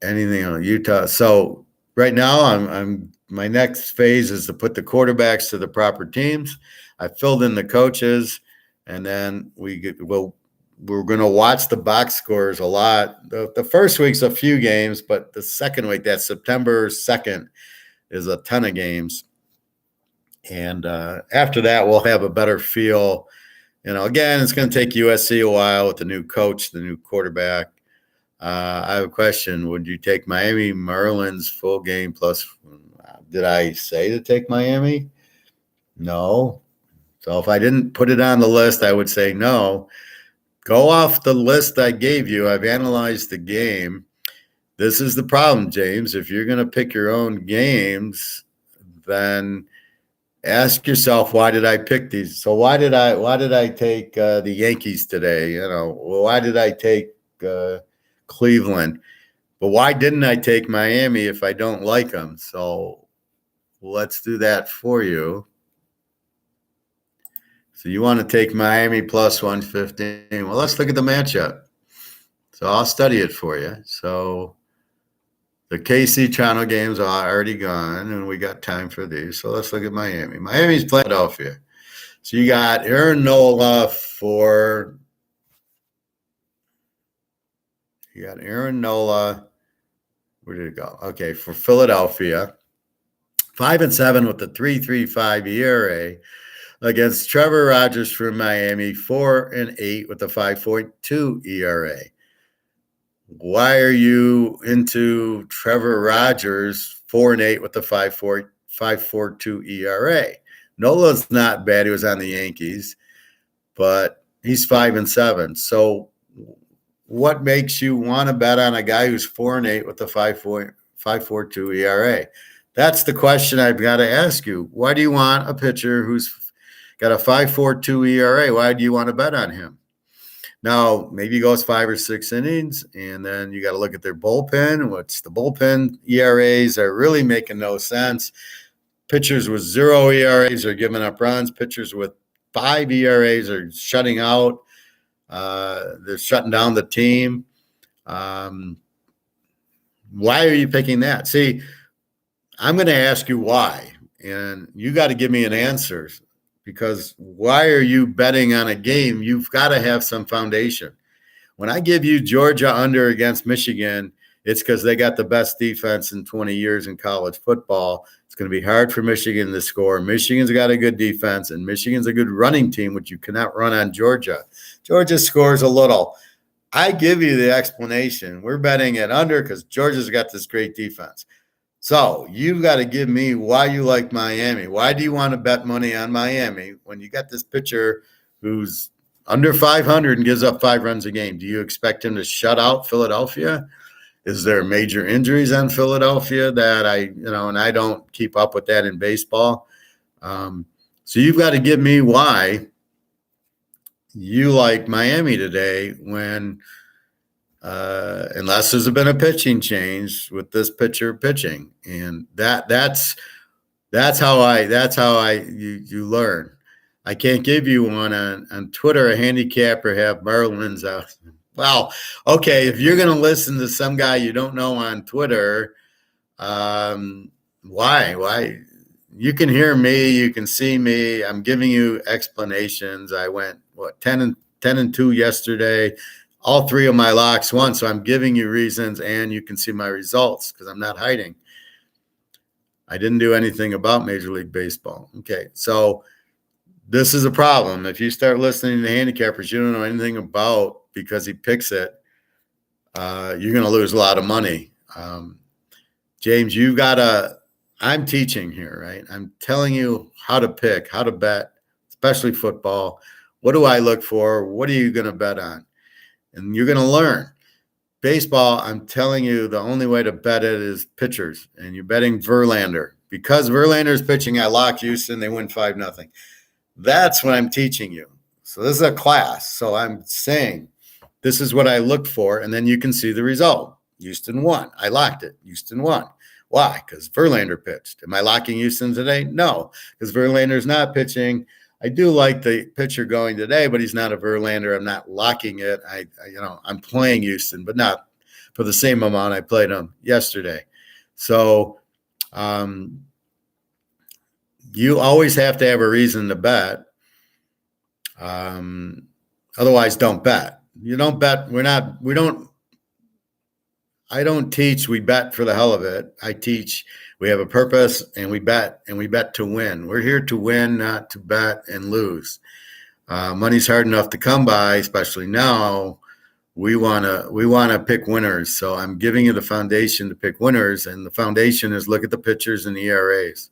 anything on Utah. So right now my next phase is to put the quarterbacks to the proper teams. I filled in the coaches, and then we're going to watch the box scores a lot. The first week's a few games, but the second week, that's September 2nd, is a ton of games. And after that, we'll have a better feel. Again, it's going to take USC a while with the new coach, the new quarterback. I have a question. Would you take Miami Marlins full game plus? Did I say to take Miami? No. So if I didn't put it on the list, I would say no. Go off the list I gave you. I've analyzed the game. This is the problem, James. If you're going to pick your own games, then ask yourself, why did I pick these? So why did I take the Yankees today? Why did I take Cleveland? But why didn't I take Miami if I don't like them? So let's do that for you. So you want to take Miami plus 115. Well, let's look at the matchup. So I'll study it for you. So the KC Toronto games are already gone, and we got time for these. So let's look at Miami. Miami's playing Philadelphia. So you got Aaron Nola for Where did it go? Okay, for Philadelphia. 5-7 with the 3.35 ERA. Against Trevor Rogers from Miami, 4-8 with a 5.2 ERA. Why are you into Trevor Rogers, 4-8 with a 5.42 ERA? Nola's not bad. He was on the Yankees, but he's 5-7. So what makes you want to bet on a guy who's 4-8 with a 5.42 ERA? That's the question I've got to ask you. Why do you want a pitcher who's got a 5.42 ERA? Why do you want to bet on him? Now, maybe he goes 5 or 6 innings, and then you got to look at their bullpen. What's the bullpen ERAs are really making no sense. Pitchers with 0 ERAs are giving up runs. Pitchers with 5 ERAs are shutting out. They're shutting down the team. Why are you picking that? See, I'm going to ask you why, and you got to give me an answer. Because why are you betting on a game? You've got to have some foundation. When I give you Georgia under against Michigan, it's because they got the best defense in 20 years in college football. It's going to be hard for Michigan to score. Michigan's got a good defense, and Michigan's a good running team, which you cannot run on Georgia. Georgia scores a little. I give you the explanation. We're betting it under because Georgia's got this great defense. So you've got to give me why you like Miami. Why do you want to bet money on Miami when you got this pitcher who's under 500 and gives up 5 runs a game? Do you expect him to shut out Philadelphia? Is there major injuries on Philadelphia that and I don't keep up with that in baseball? So you've got to give me why you like Miami today when unless there's been a pitching change with this pitcher pitching, and that's how you learn. I can't give you one on Twitter. A handicapper have Marlins out. Well, okay, if you're going to listen to some guy you don't know on Twitter, Why? You can hear me, you can see me. I'm giving you explanations. I went 10-2 yesterday. All three of my locks won, so I'm giving you reasons, and you can see my results because I'm not hiding. I didn't do anything about Major League Baseball. Okay, so this is a problem. If you start listening to handicappers you don't know anything about because he picks it, you're going to lose a lot of money. James, you got to – I'm teaching here, right? I'm telling you how to pick, how to bet, especially football. What do I look for? What are you going to bet on? And you're going to learn. Baseball, I'm telling you, the only way to bet it is pitchers, and you're betting Verlander. Because Verlander is pitching, I lock Houston, they win 5-0. That's what I'm teaching you. So this is a class. So I'm saying this is what I look for, and then you can see the result. Houston won. I locked it. Houston won. Why? Because Verlander pitched. Am I locking Houston today? No, because Verlander's not pitching. I do like the pitcher going today, but he's not a Verlander. I'm not locking it. I'm playing Houston, but not for the same amount I played him yesterday. So you always have to have a reason to bet. Otherwise, don't bet. You don't bet. I don't teach. We bet for the hell of it. I teach. We have a purpose, and we bet to win. We're here to win, not to bet and lose. Money's hard enough to come by, especially now. We want to pick winners. So I'm giving you the foundation to pick winners, and the foundation is look at the pitchers and the ERAs.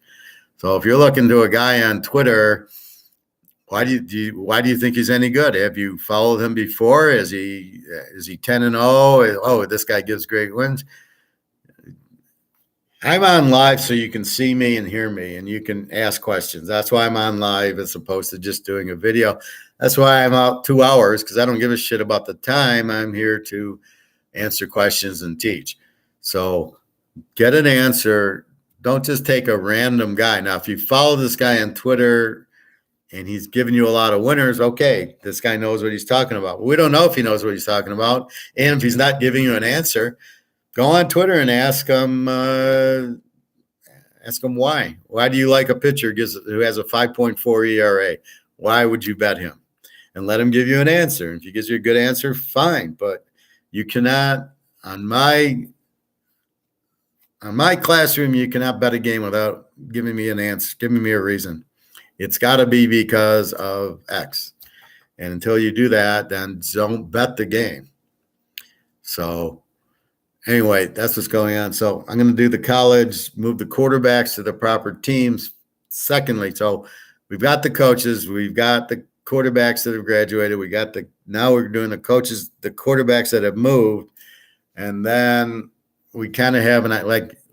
So if you're looking to a guy on Twitter, why do you think he's any good? Have you followed him before? Is he 10-0? Oh, this guy gives great wins. I'm on live so you can see me and hear me, and you can ask questions. That's why I'm on live as opposed to just doing a video. That's why I'm out 2 hours, because I don't give a shit about the time. I'm here to answer questions and teach. So get an answer. Don't just take a random guy. Now, if you follow this guy on Twitter and he's giving you a lot of winners, okay, this guy knows what he's talking about. But we don't know if he knows what he's talking about. And if he's not giving you an answer, go on Twitter and ask him why. Why do you like a pitcher who has a 5.4 ERA? Why would you bet him? And let him give you an answer. If he gives you a good answer, fine. But you cannot, on my classroom, you cannot bet a game without giving me an answer, giving me a reason. It's got to be because of X. And until you do that, then don't bet the game. So anyway, that's what's going on. So I'm going to do the college, move the quarterbacks to the proper teams. Secondly, so we've got the coaches, we've got the quarterbacks that have graduated. Now we're doing the coaches, the quarterbacks that have moved. And then we kind of have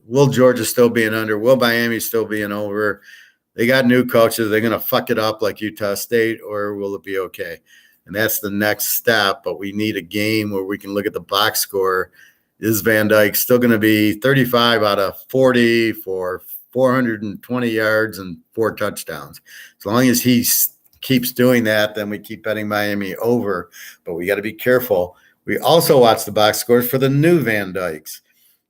will Georgia still being under? Will Miami still being over? They got new coaches. They're going to fuck it up like Utah State, or will it be okay? And that's the next step. But we need a game where we can look at the box score. Is Van Dyke still going to be 35 out of 40 for 420 yards and 4 touchdowns? As long as he keeps doing that, then we keep betting Miami over. But we got to be careful. We also watch the box scores for the new Van Dykes.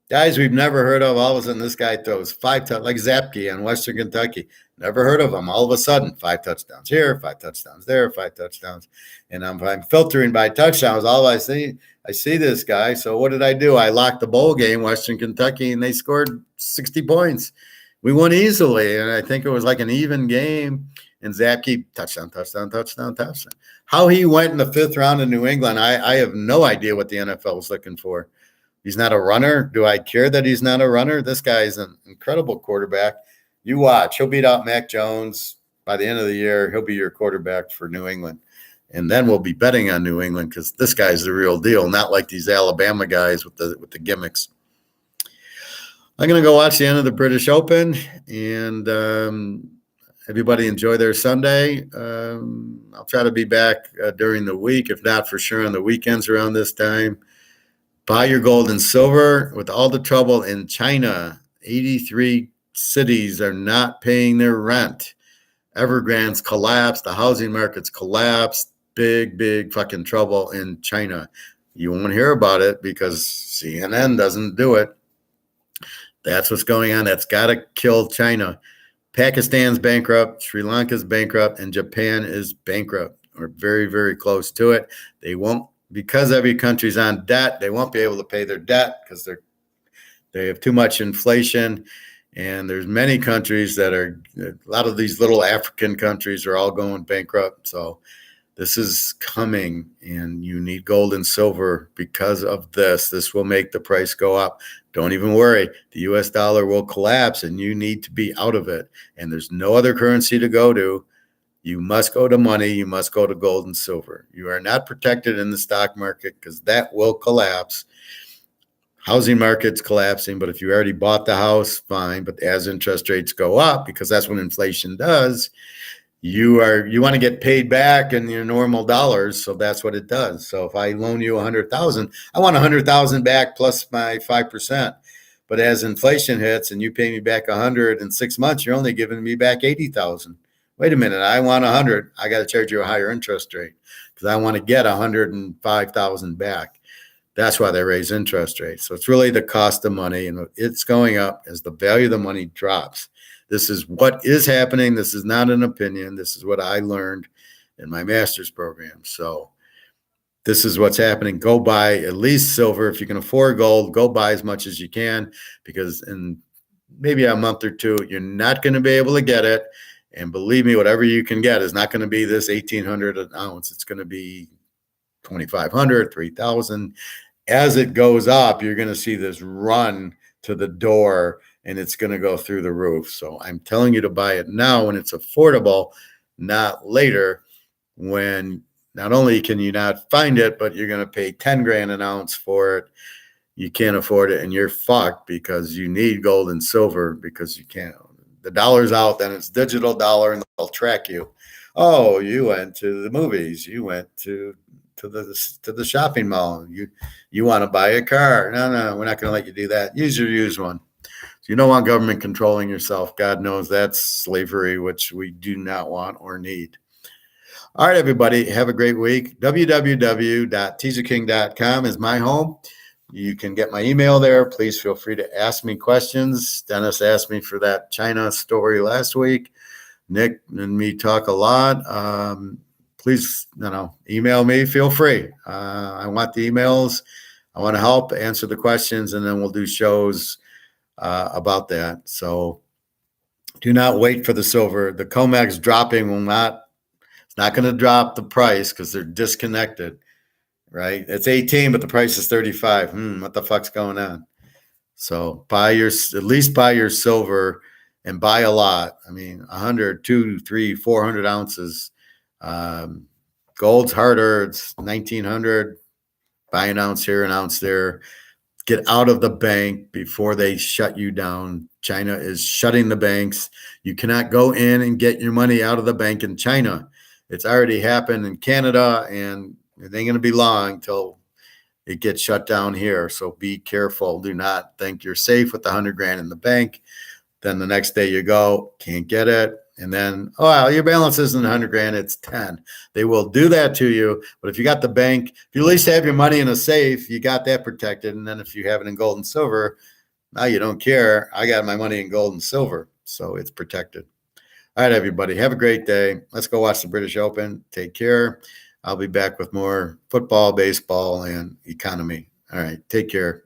Guys we've never heard of. All of a sudden, this guy throws 5 touchdowns, like Zapke on Western Kentucky. Never heard of him. All of a sudden, 5 touchdowns here, 5 touchdowns there, 5 touchdowns. And I'm filtering by touchdowns. All I see this guy. So what did I do? I locked the bowl game, Western Kentucky, and they scored 60 points. We won easily, and I think it was like an even game. And Zapke, touchdown. How he went in the 5th round in New England, I have no idea what the NFL was looking for. He's not a runner. Do I care that he's not a runner? This guy is an incredible quarterback. You watch. He'll beat out Mac Jones. By the end of the year, he'll be your quarterback for New England. And then we'll be betting on New England because this guy's the real deal, not like these Alabama guys with the gimmicks. I'm going to go watch the end of the British Open, and everybody enjoy their Sunday. I'll try to be back during the week, if not for sure on the weekends around this time. Buy your gold and silver. With all the trouble in China, 83 cities are not paying their rent. Evergrande's collapsed. The housing market's collapsed. Big fucking trouble in China. You won't hear about it because CNN doesn't do it. That's what's going on. That's got to kill China. Pakistan's bankrupt, Sri Lanka's bankrupt, and Japan is bankrupt or very, very close to it. They won't, because every country's on debt, they won't be able to pay their debt because they have too much inflation. And there's many countries that are, a lot of these little African countries are all going bankrupt. So this is coming, and you need gold and silver because of this. This will make the price go up. Don't even worry. The US dollar will collapse, and you need to be out of it. And there's no other currency to go to. You must go to money. You must go to gold and silver. You are not protected in the stock market because that will collapse. Housing market's collapsing, but if you already bought the house, fine. But as interest rates go up, because that's what inflation does, you want to get paid back in your normal dollars, so that's what it does. So if I loan you 100,000, I want 100,000 back plus my 5%. But as inflation hits and you pay me back 100 in 6 months, you're only giving me back 80,000. Wait a minute, I want 100. I got to charge you a higher interest rate because I want to get 105,000 back. That's why they raise interest rates. So it's really the cost of money, and it's going up as the value of the money drops. This is what is happening. This is not an opinion. This is what I learned in my master's program. So this is what's happening. Go buy at least silver. If you can afford gold, go buy as much as you can, because in maybe a month or two, you're not going to be able to get it. And believe me, whatever you can get is not going to be this 1,800 an ounce. It's going to be 2,500, 3,000. As it goes up, you're going to see this run to the door, and it's going to go through the roof. So I'm telling you to buy it now when it's affordable, not later, when not only can you not find it, but you're going to pay 10 grand an ounce for it. You can't afford it, and you're fucked because you need gold and silver because you can't. The dollar's out, then it's digital dollar, and they'll track you. Oh, you went to the movies. You went to the shopping mall. You want to buy a car. No, we're not going to let you do that. Use your used one. So you don't want government controlling yourself. God knows that's slavery, which we do not want or need. All right, everybody, have a great week. www.teaserking.com is my home. You can get my email there. Please feel free to ask me questions. Dennis asked me for that China story last week. Nick and me talk a lot. Please, email me. Feel free. I want the emails. I want to help answer the questions, and then we'll do shows about that. So do not wait for the silver. The COMEX dropping it's not going to drop the price because they're disconnected, right? It's 18, but the price is 35. What the fuck's going on? So at least buy your silver and buy a lot. I mean, 100, 200, 300, 400 ounces. Gold's harder. It's 1,900. Buy an ounce here, an ounce there. Get out of the bank before they shut you down. China is shutting the banks. You cannot go in and get your money out of the bank in China. It's already happened in Canada, and it ain't going to be long until it gets shut down here. So be careful. Do not think you're safe with the 100 grand in the bank. Then the next day you go, can't get it. And then, your balance isn't 100 grand, it's 10. They will do that to you. But if you got the bank, if you at least have your money in a safe, you got that protected. And then if you have it in gold and silver, now you don't care. I got my money in gold and silver, so it's protected. All right, everybody, have a great day. Let's go watch the British Open. Take care. I'll be back with more football, baseball, and economy. All right, take care.